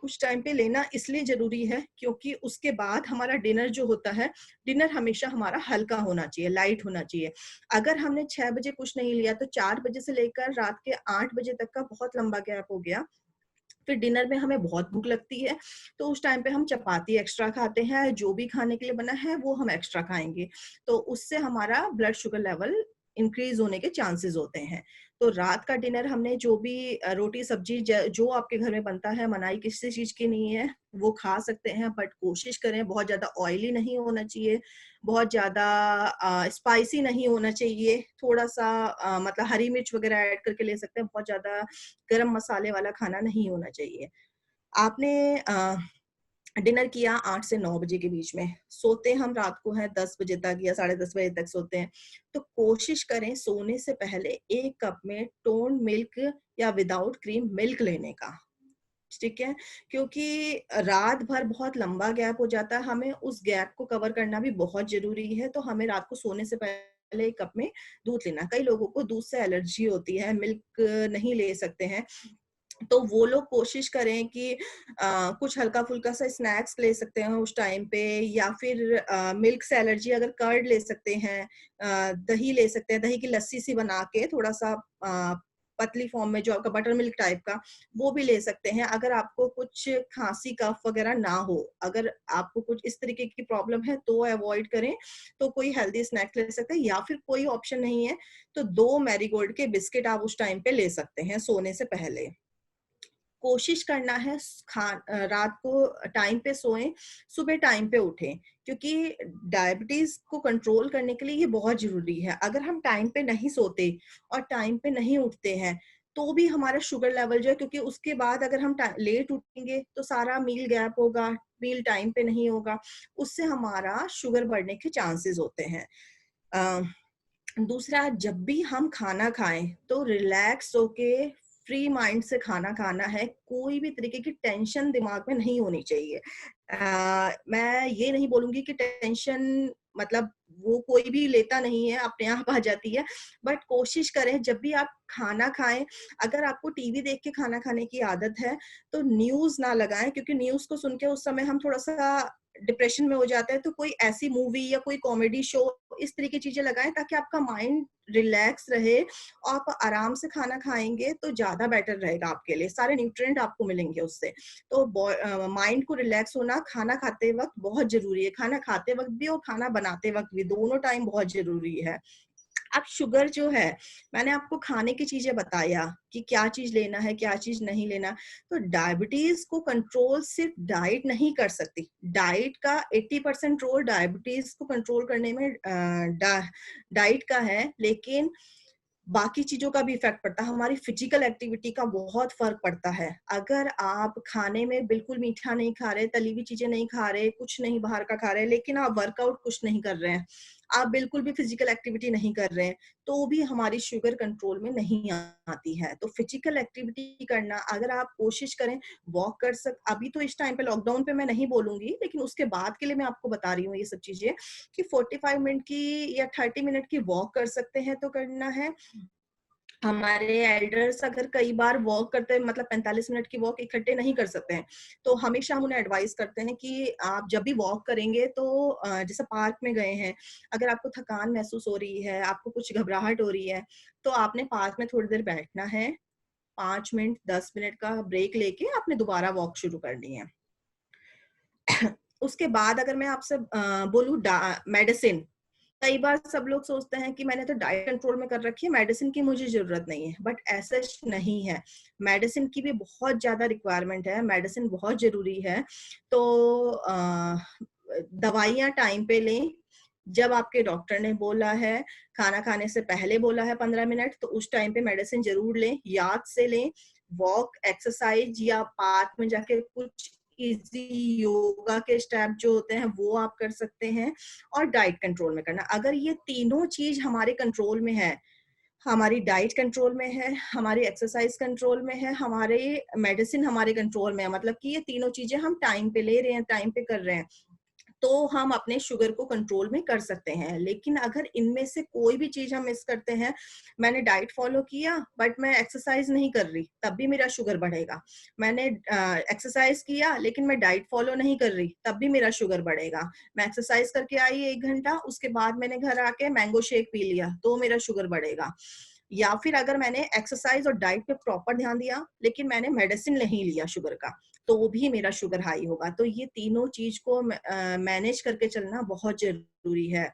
Speaker 1: उस टाइम पे लेना इसलिए जरूरी है क्योंकि उसके बाद हमारा डिनर जो होता है, डिनर हमेशा हमारा हल्का होना चाहिए, लाइट होना चाहिए। अगर हमने 6 बजे कुछ नहीं लिया तो 4 बजे से लेकर रात के 8 बजे तक का बहुत लंबा गैप हो गया। फिर डिनर में हमें बहुत भूख लगती है, तो उस टाइम पे हम चपाती एक्स्ट्रा खाते हैं, जो भी खाने के लिए बना है वो हम एक्स्ट्रा खाएंगे, तो उससे हमारा ब्लड शुगर लेवल इंक्रीज होने के चांसेस होते हैं। तो रात का डिनर हमने जो भी रोटी सब्जी जो आपके घर में बनता है, मनाही किसी चीज की नहीं है, वो खा सकते हैं। बट कोशिश करें बहुत ज्यादा ऑयली नहीं होना चाहिए, बहुत ज्यादा स्पाइसी नहीं होना चाहिए, थोड़ा सा मतलब हरी मिर्च वगैरह ऐड करके ले सकते हैं, बहुत ज्यादा गरम मसाले वाला खाना नहीं होना चाहिए। आपने डिनर किया 8 से 9 बजे के बीच में, सोते हम रात को हैं 10 बजे तक या साढ़े 10 बजे तक सोते हैं, तो कोशिश करें सोने से पहले 1 कप में टोन मिल्क या विदाउट क्रीम मिल्क लेने का। ठीक है, क्योंकि रात भर बहुत लंबा गैप हो जाता है, हमें उस गैप को कवर करना भी बहुत जरूरी है। तो हमें रात को सोने से पहले 1 कप में दूध लेना। कई लोगों को दूध से एलर्जी होती है, मिल्क नहीं ले सकते हैं, तो वो लोग कोशिश करें कि कुछ हल्का फुल्का सा स्नैक्स ले सकते हैं उस टाइम पे, या फिर मिल्क से एलर्जी अगर कर्ड ले सकते हैं, दही ले सकते हैं, दही की लस्सी सी बना के थोड़ा सा पतली फॉर्म में जो आपका बटर मिल्क टाइप का, वो भी ले सकते हैं। अगर आपको कुछ खांसी कफ वगैरह ना हो, अगर आपको कुछ इस तरीके की प्रॉब्लम है तो अवॉइड करें, तो कोई हेल्दी स्नैक्स ले सकते हैं, या फिर कोई ऑप्शन नहीं है तो 2 मैरीगोल्ड के बिस्किट आप उस टाइम पे ले सकते हैं सोने से पहले। कोशिश करना है रात को टाइम पे सोएं, सुबह टाइम पे उठें, क्योंकि डायबिटीज को कंट्रोल करने के लिए ये बहुत जरूरी है। अगर हम टाइम पे नहीं सोते और टाइम पे नहीं उठते हैं तो भी हमारा शुगर लेवल जो है, क्योंकि उसके बाद अगर हम लेट उठेंगे तो सारा मील गैप होगा, मील टाइम पे नहीं होगा, उससे हमारा शुगर बढ़ने के चांसेस होते हैं। दूसरा, जब भी हम खाना खाएं तो रिलैक्स होके फ्री माइंड से खाना खाना है, कोई भी तरीके की टेंशन दिमाग में नहीं होनी चाहिए। मैं ये नहीं बोलूंगी कि टेंशन मतलब वो कोई भी लेता नहीं है, अपने आप आ जाती है, बट कोशिश करें जब भी आप खाना खाएं, अगर आपको टीवी देख के खाना खाने की आदत है तो न्यूज ना लगाएं, क्योंकि न्यूज को सुन के उस समय हम थोड़ा सा डिप्रेशन में हो जाते हैं। तो कोई ऐसी मूवी या कोई कॉमेडी शो, इस तरह की चीजें लगाएं ताकि आपका माइंड रिलैक्स रहे, और आप आराम से खाना खाएंगे तो ज्यादा बेटर रहेगा आपके लिए, सारे न्यूट्रिएंट आपको मिलेंगे उससे। तो माइंड को रिलैक्स होना खाना खाते वक्त बहुत जरूरी है, खाना खाते वक्त भी और खाना बनाते वक्त भी, दोनों टाइम बहुत जरूरी है। अब शुगर जो है, मैंने आपको खाने की चीजें बताया कि क्या चीज लेना है, क्या चीज नहीं लेना। तो डायबिटीज को कंट्रोल सिर्फ डाइट नहीं कर सकती। डाइट का 80% रोल डायबिटीज को कंट्रोल करने में डाइट का है, लेकिन बाकी चीजों का भी इफेक्ट पड़ता है। हमारी फिजिकल एक्टिविटी का बहुत फर्क पड़ता है। अगर आप खाने में बिल्कुल मीठा नहीं खा रहे, तली हुई चीजें नहीं खा रहे, कुछ नहीं बाहर का खा रहे, लेकिन आप वर्कआउट कुछ नहीं कर रहे हैं, आप बिल्कुल भी फिजिकल एक्टिविटी नहीं कर रहे हैं, तो भी हमारी शुगर कंट्रोल में नहीं आती है। तो फिजिकल एक्टिविटी करना, अगर आप कोशिश करें, वॉक कर अभी तो इस टाइम पे लॉकडाउन पे मैं नहीं बोलूंगी, लेकिन उसके बाद के लिए मैं आपको बता रही हूँ ये सब चीजें कि 45 मिनट की या 30 मिनट की वॉक कर सकते हैं तो करना है। हमारे एल्डर्स अगर कई बार वॉक करते हैं, मतलब 45 मिनट की वॉक इकट्ठे नहीं कर सकते हैं, तो हमेशा हम उन्हें एडवाइस करते हैं कि आप जब भी वॉक करेंगे तो जैसे पार्क में गए हैं, अगर आपको थकान महसूस हो रही है, आपको कुछ घबराहट हो रही है, तो आपने पार्क में थोड़ी देर बैठना है, 5 मिनट 10 मिनट का ब्रेक लेके आपने दोबारा वॉक शुरू करनी है। उसके बाद अगर मैं आपसे बोलूँ मेडिसिन, कई बार सब लोग सोचते हैं कि मैंने तो डाइट कंट्रोल में कर रखी है, मेडिसिन की मुझे जरूरत नहीं है, बट ऐसा नहीं है। मेडिसिन की भी बहुत ज्यादा रिक्वायरमेंट है, मेडिसिन बहुत जरूरी है। तो दवाइयाँ टाइम पे लें, जब आपके डॉक्टर ने बोला है, खाना खाने से पहले बोला है 15 मिनट, तो उस टाइम पे मेडिसिन जरूर लें, याद से लें। वॉक, एक्सरसाइज या पार्क में जाके कुछ इजी योगा के स्टेप जो होते हैं वो आप कर सकते हैं, और डाइट कंट्रोल में करना। अगर ये तीनों चीज हमारे कंट्रोल में है, हमारी डाइट कंट्रोल में है, हमारी एक्सरसाइज कंट्रोल में है, हमारे मेडिसिन हमारे कंट्रोल में है, मतलब कि ये तीनों चीजें हम टाइम पे ले रहे हैं, टाइम पे कर रहे हैं, तो हम अपने शुगर को कंट्रोल में कर सकते हैं। लेकिन अगर इनमें से कोई भी चीज हम मिस करते हैं, मैंने डाइट फॉलो किया बट मैं एक्सरसाइज नहीं कर रही, तब भी मेरा शुगर बढ़ेगा। मैंने एक्सरसाइज किया लेकिन मैं डाइट फॉलो नहीं कर रही, तब भी मेरा शुगर बढ़ेगा। मैं एक्सरसाइज करके आई 1 घंटा, उसके बाद मैंने घर आके मैंगो शेक पी लिया, तो मेरा शुगर बढ़ेगा। या फिर अगर मैंने एक्सरसाइज और डाइट पे प्रॉपर ध्यान दिया, लेकिन मैंने मेडिसिन नहीं लिया शुगर का, तो भी मेरा शुगर हाई होगा। तो ये तीनों चीज को मैनेज करके चलना बहुत जरूरी है।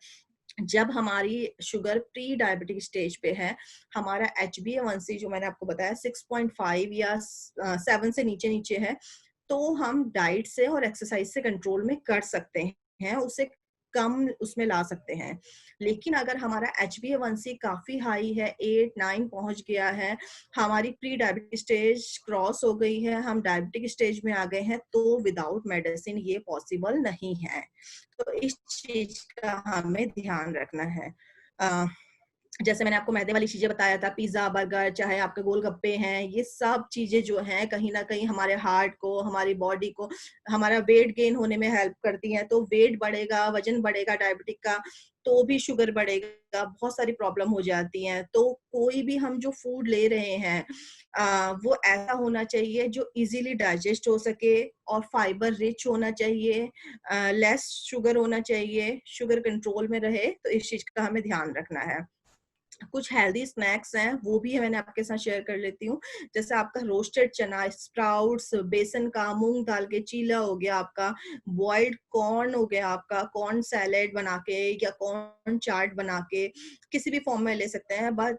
Speaker 1: जब हमारी शुगर प्री डायबिटिक स्टेज पे है, हमारा HbA1c जो मैंने आपको बताया 6.5 या 7 से नीचे नीचे है, तो हम डाइट से और एक्सरसाइज से कंट्रोल में कर सकते हैं, उसे कम उसमें ला सकते हैं। लेकिन अगर हमारा HbA1c काफी हाई है, 8-9 पहुंच गया है, हमारी प्री डायबिटिक स्टेज क्रॉस हो गई है, हम डायबिटिक स्टेज में आ गए हैं, तो विदाउट मेडिसिन ये पॉसिबल नहीं है। तो इस चीज का हमें ध्यान रखना है। जैसे मैंने आपको मैदे वाली चीजें बताया था, पिज्जा, बर्गर, चाहे आपके गोलगप्पे हैं, ये सब चीजें जो हैं कहीं ना कहीं हमारे हार्ट को, हमारी बॉडी को, हमारा वेट गेन होने में हेल्प करती हैं। तो वेट बढ़ेगा, वजन बढ़ेगा डायबिटिक का, तो भी शुगर बढ़ेगा, बहुत सारी प्रॉब्लम हो जाती हैं। तो कोई भी हम जो फूड ले रहे हैं वो ऐसा होना चाहिए जो इजीली डाइजेस्ट हो सके, और फाइबर रिच होना चाहिए, लेस शुगर होना चाहिए, शुगर कंट्रोल में रहे। तो इस चीज का हमें ध्यान रखना है। कुछ हेल्दी स्नैक्स हैं, वो भी मैंने आपके साथ शेयर कर लेती हूँ। जैसे आपका रोस्टेड चना, स्प्राउट्स, बेसन का, मूंग दाल के चीला हो गया, आपका बॉइल्ड कॉर्न हो गया, आपका कॉर्न सैलेड बना के या कॉर्न चाट बना के किसी भी फॉर्म में ले सकते हैं, बट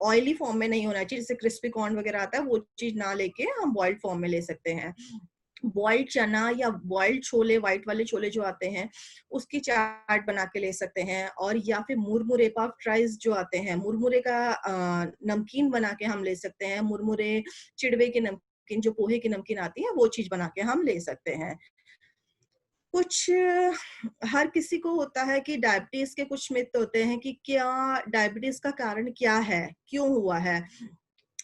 Speaker 1: ऑयली फॉर्म में नहीं होना चाहिए। जैसे क्रिस्पी कॉर्न वगैरह आता है, वो चीज ना लेके हम बॉइल्ड फॉर्म में ले सकते हैं। बॉइल्ड चना या बॉइल्ड छोले, व्हाइट वाले छोले जो आते हैं, उसकी चाट बना के ले सकते हैं। और या फिर मुरमुरे, पफ्ड राइस जो आते हैं, मुरमुरे का नमकीन बना के हम ले सकते हैं। मुरमुरे, चिड़वे की नमकीन, जो पोहे की नमकीन आती है, वो चीज बना के हम ले सकते हैं। कुछ हर किसी को होता है कि डायबिटीज के कुछ मिथ होते हैं कि क्या डायबिटीज का कारण क्या है, क्यों हुआ है,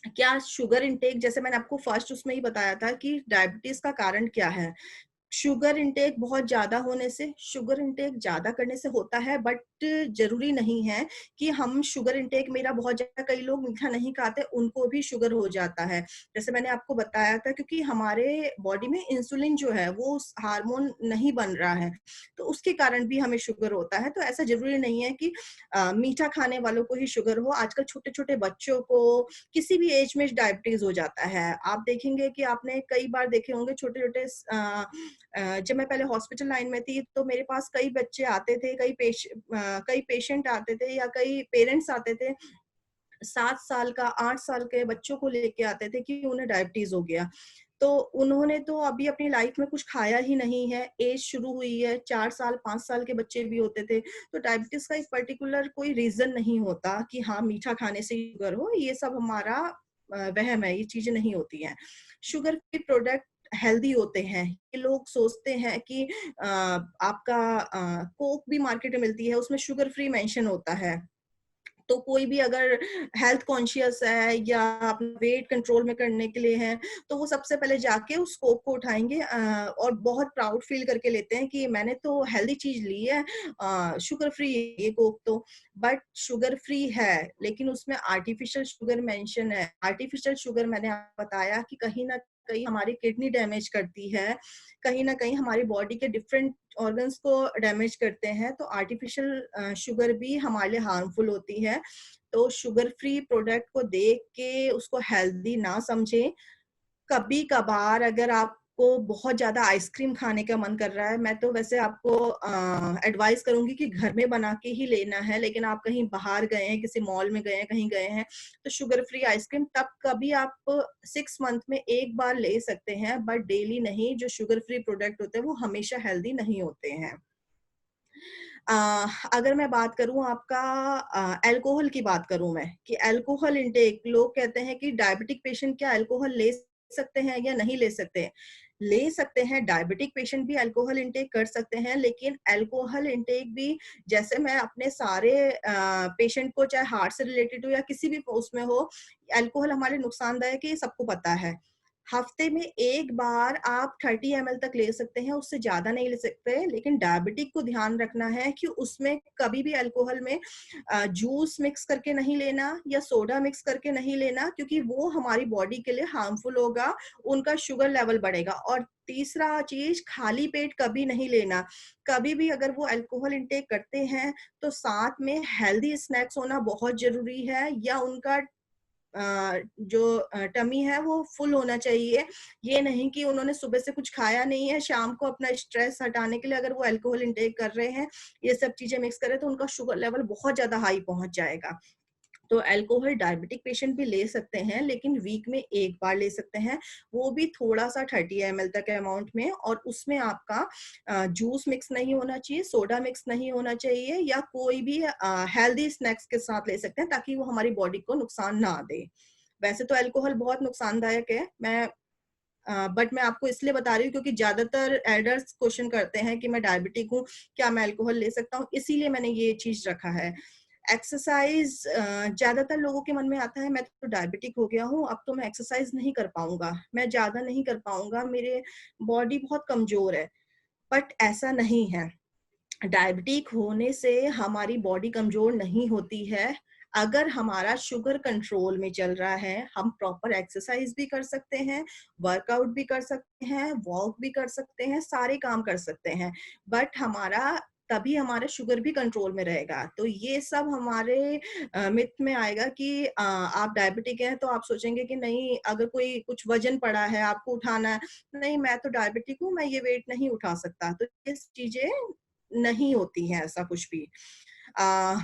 Speaker 1: क्या शुगर इंटेक, जैसे मैंने आपको फर्स्ट उसमें ही बताया था कि डायबिटीज का कारण क्या है। शुगर इंटेक बहुत ज्यादा होने से, शुगर इंटेक ज्यादा करने से होता है, बट जरूरी नहीं है कि हम शुगर इंटेक मेरा बहुत ज्यादा, कई लोग मीठा नहीं खाते, उनको भी शुगर हो जाता है। जैसे मैंने आपको बताया था, क्योंकि हमारे बॉडी में इंसुलिन जो है वो हार्मोन नहीं बन रहा है, तो उसके कारण भी हमें शुगर होता है। तो ऐसा जरूरी नहीं है कि मीठा खाने वालों को ही शुगर हो। आजकल छोटे छोटे बच्चों को किसी भी एज में डायबिटीज हो जाता है। आप देखेंगे कि आपने कई बार देखे होंगे छोटे छोटे जब मैं पहले हॉस्पिटल लाइन में थी तो मेरे पास कई बच्चे आते थे, कई पेशेंट आते थे या कई पेरेंट्स आते थे, 7 साल का, 8 साल के बच्चों को लेके आते थे कि उन्हें डायबिटीज़ हो गया। तो उन्होंने तो अभी अपनी लाइफ में कुछ खाया ही नहीं है, एज शुरू हुई है, 4 साल, 5 साल के बच्चे भी होते थे। तो डायबिटीज़ का एक पर्टिकुलर कोई रीज़न नहीं होता कि हाँ, मीठा खाने से शुगर हो, ये सब हमारा वहम है, ये चीज़ें नहीं होती हैं। शुगर फ्री प्रोडक्ट हेल्दी होते हैं। ये लोग सोचते हैं कि आपका कोक भी मार्केट में मिलती है, उसमें शुगर फ्री मेंशन होता है। तो कोई भी अगर हेल्थ कॉन्शियस है या अपना वेट कंट्रोल में करने के लिए है, तो वो सबसे पहले जाके उस कोक को उठाएँगे और बहुत प्राउड फील करके लेते हैं कि मैंने तो हेल्दी चीज़ ली है, शुगर फ्री है ये कोक तो। बट शुगर फ्री है, लेकिन उसमें आर्टिफिशियल शुगर मेंशन है। आर्टिफिशियल शुगर मैंने आपको बताया कि कहीं न कहीं हमारी किडनी डैमेज करती है, कहीं न कहीं हमारी बॉडी के डिफरेंट ऑर्गन्स को डैमेज करते हैं, तो आर्टिफिशियल शुगर भी हमारे लिए हार्मफुल होती है। तो शुगर फ्री प्रोडक्ट को देख के उसको हेल्दी ना समझें। कभी-कभार अगर आपको बहुत ज़्यादा आइसक्रीम खाने का मन कर रहा है, मैं तो वैसे आपको एडवाइस करूँगी कि घर में बना के ही लेना है, लेकिन आप कहीं बाहर गए हैं, किसी मॉल में गए हैं, कहीं गए हैं, तो शुगर फ्री आइसक्रीम तब कभी आप 6 मंथ में 1 बार ले सकते हैं, बट डेली नहीं। जो शुगर फ्री प्रोडक्ट होते हैं, वो हमेशा हेल्दी नहीं होते हैं। अ, अगर मैं बात करूँ आपका अल्कोहल की बात करूँ मैं, कि अल्कोहल इंटेक लोग कहते हैं कि डायबिटिक पेशेंट क्या अल्कोहल ले सकते हैं या नहीं ले सकते हैं? ले सकते हैं, डायबिटिक पेशेंट भी अल्कोहल इंटेक कर सकते हैं, लेकिन अल्कोहल इंटेक भी जैसे मैं अपने सारे पेशेंट को चाहे हार्ट से रिलेटेड हो या किसी भी उसमें हो, अल्कोहल हमारे नुकसानदायक है, ये सबको पता है। हफ्ते में 1 बार आप 30 एमएल तक ले सकते हैं, उससे ज़्यादा नहीं ले सकते। लेकिन डायबिटिक को ध्यान रखना है कि उसमें कभी भी अल्कोहल में जूस मिक्स करके नहीं लेना या सोडा मिक्स करके नहीं लेना, क्योंकि वो हमारी बॉडी के लिए हार्मफुल होगा, उनका शुगर लेवल बढ़ेगा। और तीसरा चीज़, खाली पेट कभी नहीं लेना। कभी भी अगर वो अल्कोहल इंटेक करते हैं, तो साथ में हेल्दी स्नैक्स होना बहुत ज़रूरी है, या उनका जो टमी है वो फुल होना चाहिए। ये नहीं कि उन्होंने सुबह से कुछ खाया नहीं है, शाम को अपना स्ट्रेस हटाने के लिए अगर वो अल्कोहल इंटेक कर रहे हैं, ये सब चीज़ें मिक्स करें, तो उनका शुगर लेवल बहुत ज़्यादा हाई पहुँच जाएगा। तो अल्कोहल डायबिटिक पेशेंट भी ले सकते हैं, लेकिन वीक में 1 बार ले सकते हैं, वो भी थोड़ा-सा 30 एमएल तक अमाउंट में, और उसमें आपका जूस मिक्स नहीं होना चाहिए, सोडा मिक्स नहीं होना चाहिए, या कोई भी हेल्दी स्नैक्स के साथ ले सकते हैं, ताकि वो हमारी बॉडी को नुकसान ना दे। वैसे तो अल्कोहल बहुत नुकसानदायक है, बट मैं आपको इसलिए बता रही हूँ क्योंकि ज़्यादातर एल्डर्स क्वेश्चन करते हैं कि मैं डायबिटिक हूँ, क्या मैं अल्कोहल ले सकता हूँ? इसीलिए मैंने ये चीज़ रखा है। एक्सरसाइज़ ज़्यादातर लोगों के मन में आता है, मैं तो डायबिटिक हो गया हूँ, अब तो मैं एक्सरसाइज़ नहीं कर पाऊँगा, मैं ज़्यादा नहीं कर पाऊँगा, मेरे बॉडी बहुत कमज़ोर है। बट ऐसा नहीं है। डायबिटिक होने से हमारी बॉडी कमज़ोर नहीं होती है। अगर हमारा शुगर कंट्रोल में चल रहा है, हम प्रॉपर एक्सरसाइज़ भी कर सकते हैं, वर्कआउट भी कर सकते हैं, वॉक भी कर सकते हैं, सारे काम कर सकते हैं। बट तभी हमारा शुगर भी कंट्रोल में रहेगा। तो ये सब हमारे मिथ में आएगा कि आप डायबिटिक हैं, तो आप सोचेंगे कि नहीं, अगर कोई कुछ वज़न पड़ा है, आपको उठाना है, नहीं मैं तो डायबिटिक हूँ, मैं ये वेट नहीं उठा सकता। तो ये चीज़ें नहीं होती हैं ऐसा कुछ भी। अ,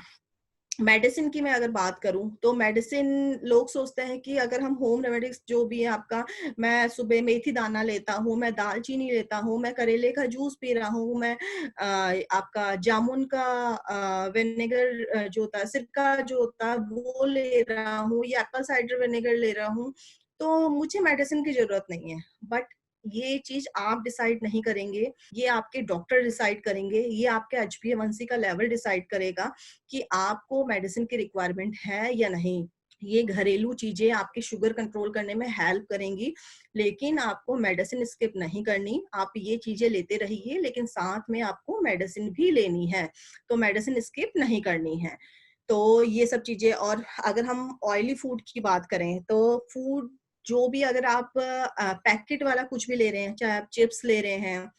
Speaker 1: मेडिसिन की मैं अगर बात करूँ, तो मेडिसिन लोग सोचते हैं कि अगर हम होम रेमेडीज़ जो भी है आपका, मैं सुबह मेथी दाना लेता हूँ, मैं दालचीनी लेता हूँ, मैं करेले का जूस पी रहा हूँ, मैं आपका जामुन का विनेगर जो होता है, सिरका जो होता है वो ले रहा हूँ, या एप्पल साइडर विनेगर ले रहा हूँ, तो मुझे मेडिसिन की ज़रूरत नहीं है। बट ये चीज़ आप डिसाइड नहीं करेंगे, ये आपके डॉक्टर डिसाइड करेंगे, ये आपके HbA1c का लेवल डिसाइड करेगा कि आपको मेडिसिन की रिक्वायरमेंट है या नहीं। ये घरेलू चीज़ें आपके शुगर कंट्रोल करने में हेल्प करेंगी, लेकिन आपको मेडिसिन स्किप नहीं करनी। आप ये चीज़ें लेते रहिए, लेकिन साथ में आपको मेडिसिन भी लेनी है, तो मेडिसिन स्किप नहीं करनी है। तो ये सब चीज़ें, और अगर हम ऑयली फूड की बात करें, तो फूड जो भी अगर आप पैकेट वाला कुछ भी ले रहे हैं, चाहे आप चिप्स ले रहे हैं,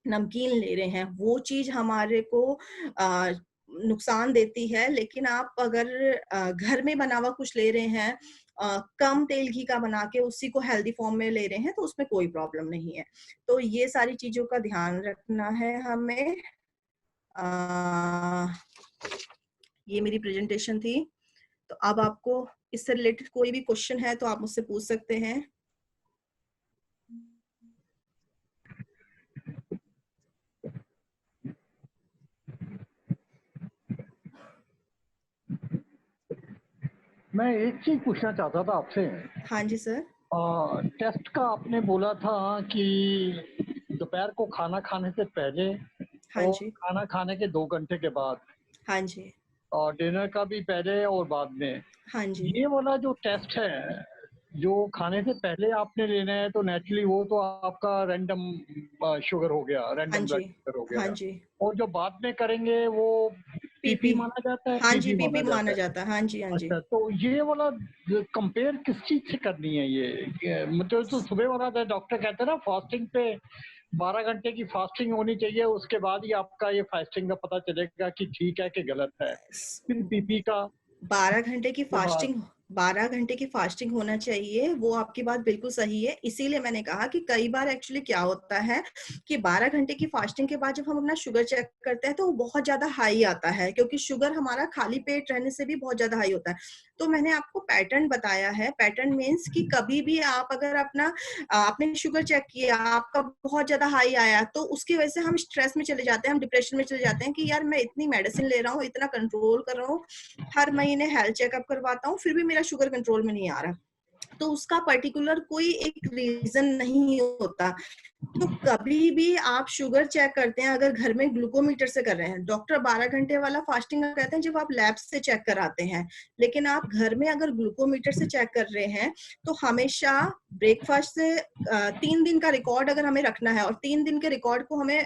Speaker 1: नमकीन ले रहे हैं, वो चीज़ हमारे को नुकसान देती है, लेकिन आप अगर घर में बना हुआ कुछ ले रहे हैं, कम तेल घी का बना के उसी को हेल्दी फॉर्म में ले रहे हैं, तो उसमें कोई प्रॉब्लम नहीं है। तो ये सारी चीज़ों का ध्यान रखना है हमें। अ, ये मेरी प्रेजेंटेशन थी। तो अब आपको इससे रिलेटेड कोई भी क्वेश्चन है तो आप मुझसे पूछ सकते हैं।
Speaker 2: मैं एक चीज पूछना चाहता था आपसे।
Speaker 1: हाँ जी सर।
Speaker 2: टेस्ट का आपने बोला था कि दोपहर को खाना खाने से पहले
Speaker 1: हाँ
Speaker 2: और
Speaker 1: जी।
Speaker 2: खाना खाने के 2 घंटे के बाद,
Speaker 1: हाँ जी।
Speaker 2: और डिनर का भी पहले और बाद में।
Speaker 1: हाँ जी।
Speaker 2: ये वाला जो टेस्ट है, जो खाने से पहले आपने लेना है, तो नेचुरली वो तो आपका रैंडम शुगर हो गया,
Speaker 1: हाँ
Speaker 2: रैंडम
Speaker 1: जी।
Speaker 2: ब्लड शुगर हो
Speaker 1: हाँ
Speaker 2: गया।
Speaker 1: जी।
Speaker 2: और जो बाद में करेंगे वो
Speaker 1: पीपी।
Speaker 2: पीपी माना जाता है,
Speaker 1: हाँ जी,
Speaker 2: पीपी
Speaker 1: पीपी
Speaker 2: माना
Speaker 1: माना
Speaker 2: जाता है।
Speaker 1: जाता है। हाँ जी, हाँ जी।
Speaker 2: अच्छा, तो ये वाला कंपेयर किस चीज से करनी है ये? मतलब तो सुबह वाला था, डॉक्टर कहते हैं ना फास्टिंग पे 12 घंटे की फास्टिंग होनी चाहिए, उसके बाद ही आपका ये फास्टिंग का पता चलेगा कि ठीक है कि गलत है। फिर पीपी का
Speaker 1: 12 घंटे की
Speaker 2: के बाद।
Speaker 1: फास्टिंग, 12 घंटे की फास्टिंग होना चाहिए, वो आपकी बात बिल्कुल सही है। इसीलिए मैंने कहा कि कई बार एक्चुअली क्या होता है कि 12 घंटे की फास्टिंग के बाद जब हम अपना शुगर चेक करते हैं तो वो बहुत ज्यादा हाई आता है, क्योंकि शुगर हमारा खाली पेट रहने से भी बहुत ज्यादा हाई होता है। तो मैंने आपको पैटर्न बताया है। पैटर्न मीन्स कि कभी भी आप अगर अपना आपने शुगर चेक किया, आपका बहुत ज्यादा हाई आया, तो उसकी वजह से हम स्ट्रेस में चले जाते हैं, हम डिप्रेशन में चले जाते हैं कि यार मैं इतनी मेडिसिन ले रहा हूँ, इतना कंट्रोल कर रहा हूँ, हर महीने हेल्थ चेकअप करवाता हूँ, फिर भी मेरा शुगर कंट्रोल में नहीं आ रहा। तो उसका पर्टिकुलर कोई एक रीजन नहीं होता। तो कभी भी आप शुगर चेक करते हैं, अगर घर में ग्लूकोमीटर से कर रहे हैं, डॉक्टर 12 घंटे वाला फास्टिंग कहते हैं जब आप लैब से चेक कराते हैं, लेकिन आप घर में अगर ग्लूकोमीटर से चेक कर रहे हैं तो हमेशा ब्रेकफास्ट से 3 दिन का रिकॉर्ड अगर हमें रखना है और 3 दिन के रिकॉर्ड को हमें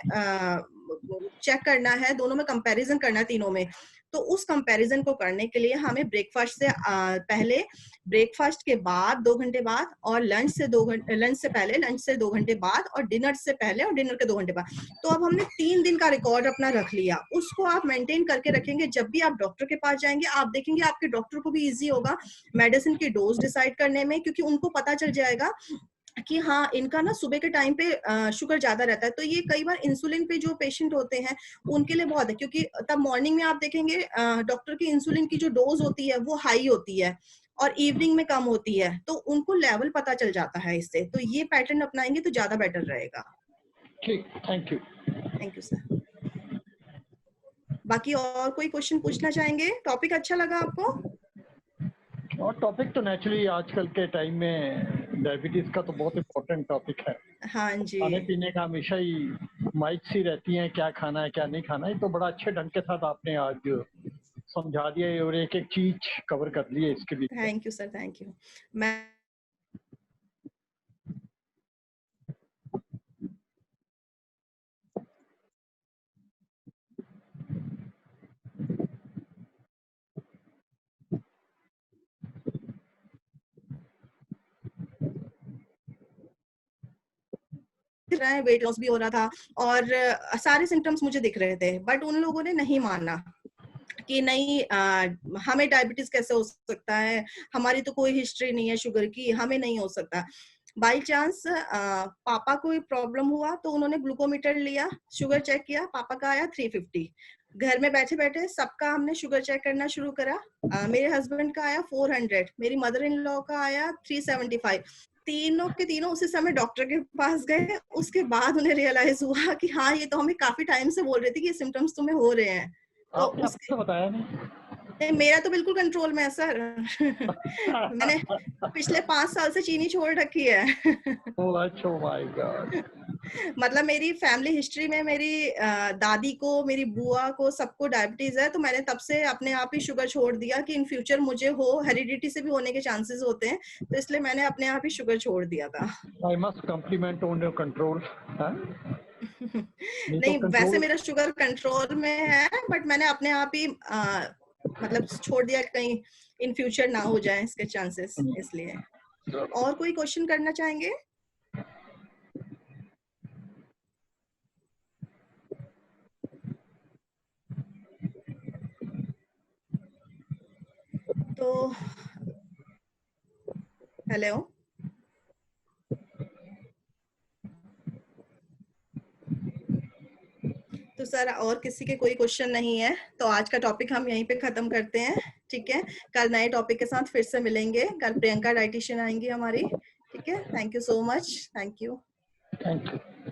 Speaker 1: चेक करना है, दोनों में कंपैरिजन करना है तीनों में। तो उस कंपैरिजन को करने के लिए हमें ब्रेकफास्ट से पहले, ब्रेकफास्ट के बाद 2 घंटे बाद, और लंच से 2 घंटे, लंच से पहले, लंच से 2 घंटे बाद, और डिनर से पहले और डिनर के 2 घंटे बाद। तो अब हमने 3 दिन का रिकॉर्ड अपना रख लिया, उसको आप मेंटेन करके रखेंगे। जब भी आप डॉक्टर के पास जाएंगे, आप देखेंगे आपके डॉक्टर को भी इजी होगा मेडिसिन की डोज डिसाइड करने में, क्योंकि उनको पता चल जाएगा कि हाँ इनका ना सुबह के टाइम पे शुगर ज्यादा रहता है। तो ये कई बार इंसुलिन पे जो पेशेंट होते हैं उनके लिए बहुत है, क्योंकि तब मॉर्निंग में आप देखेंगे डॉक्टर की इंसुलिन की जो डोज होती है वो हाई होती है और इवनिंग में कम होती है, तो उनको लेवल पता चल जाता है इससे। तो ये पैटर्न अपनाएंगे तो ज्यादा बेटर रहेगा।
Speaker 2: ठीक, thank you.
Speaker 1: Thank you sir. बाकी और कोई क्वेश्चन पूछना चाहेंगे? टॉपिक अच्छा लगा आपको?
Speaker 2: और टॉपिक तो नेचुरली आजकल के टाइम में डायबिटीज का तो बहुत इम्पोर्टेंट टॉपिक है।
Speaker 1: हाँ जी।
Speaker 2: खाने पीने का हमेशा ही माइक्स ही रहती हैं, क्या खाना है क्या नहीं खाना है। तो बड़ा अच्छे ढंग के साथ आपने आज समझा दिया और एक एक चीज कवर कर ली है इसके बीच में।
Speaker 1: Thank you sir, thank you. मैं रहा है, वेट लॉस भी हो रहा था और सारे सिम्टम्स मुझे दिख रहे थे, बट उन लोगों ने नहीं माना कि नहीं हमें डायबिटीज कैसे हो सकता है, हमारी तो कोई हिस्ट्री नहीं है शुगर की, हमें नहीं हो सकता। बाई चांस पापा को प्रॉब्लम हुआ तो उन्होंने ग्लूकोमीटर लिया, शुगर चेक किया, पापा का आया 350। घर में बैठे बैठे सबका हमने शुगर चेक करना शुरू करा। मेरे हस्बैंड का आया 400, मेरी मदर इन लॉ का आया 375। तीनों के तीनों उसी समय डॉक्टर के पास गए। उसके बाद उन्हें रियलाइज हुआ कि हाँ ये तो हमें काफी टाइम से बोल रहे थे कि ये सिम्टम्स तुम्हें हो रहे हैं। तो
Speaker 2: आपने अब
Speaker 1: उसके
Speaker 2: तो बताया नहीं।
Speaker 1: मेरा तो बिल्कुल कंट्रोल में है सर। मैंने पिछले 5 साल से चीनी छोड़ रखी है।
Speaker 2: Oh my God.
Speaker 1: मतलब मेरी फैमिली हिस्ट्री में मेरी दादी को, मेरी बुआ को, सबको डायबिटीज है, तो मैंने तब से अपने आप ही शुगर छोड़ दिया कि इन फ्यूचर मुझे हो, हेरिडिटी से भी होने के चांसेस होते हैं, तो इसलिए मैंने अपने आप ही शुगर छोड़ दिया था।
Speaker 2: I must compliment on your control. नहीं तो
Speaker 1: नहीं वैसे
Speaker 2: कंट्रोल।
Speaker 1: मेरा शुगर कंट्रोल में है, बट मैंने अपने आप ही मतलब छोड़ दिया, कहीं इन फ्यूचर ना हो जाए इसके चांसेस, इसलिए। और कोई क्वेश्चन करना चाहेंगे? तो हेलो, तो सर और किसी के कोई क्वेश्चन नहीं है तो आज का टॉपिक हम यहीं पे खत्म करते हैं। ठीक है, कल नए टॉपिक के साथ फिर से मिलेंगे। कल प्रियंका डाइटिशियन आएंगी हमारी। ठीक है, thank you so much, thank you.
Speaker 2: Thank you.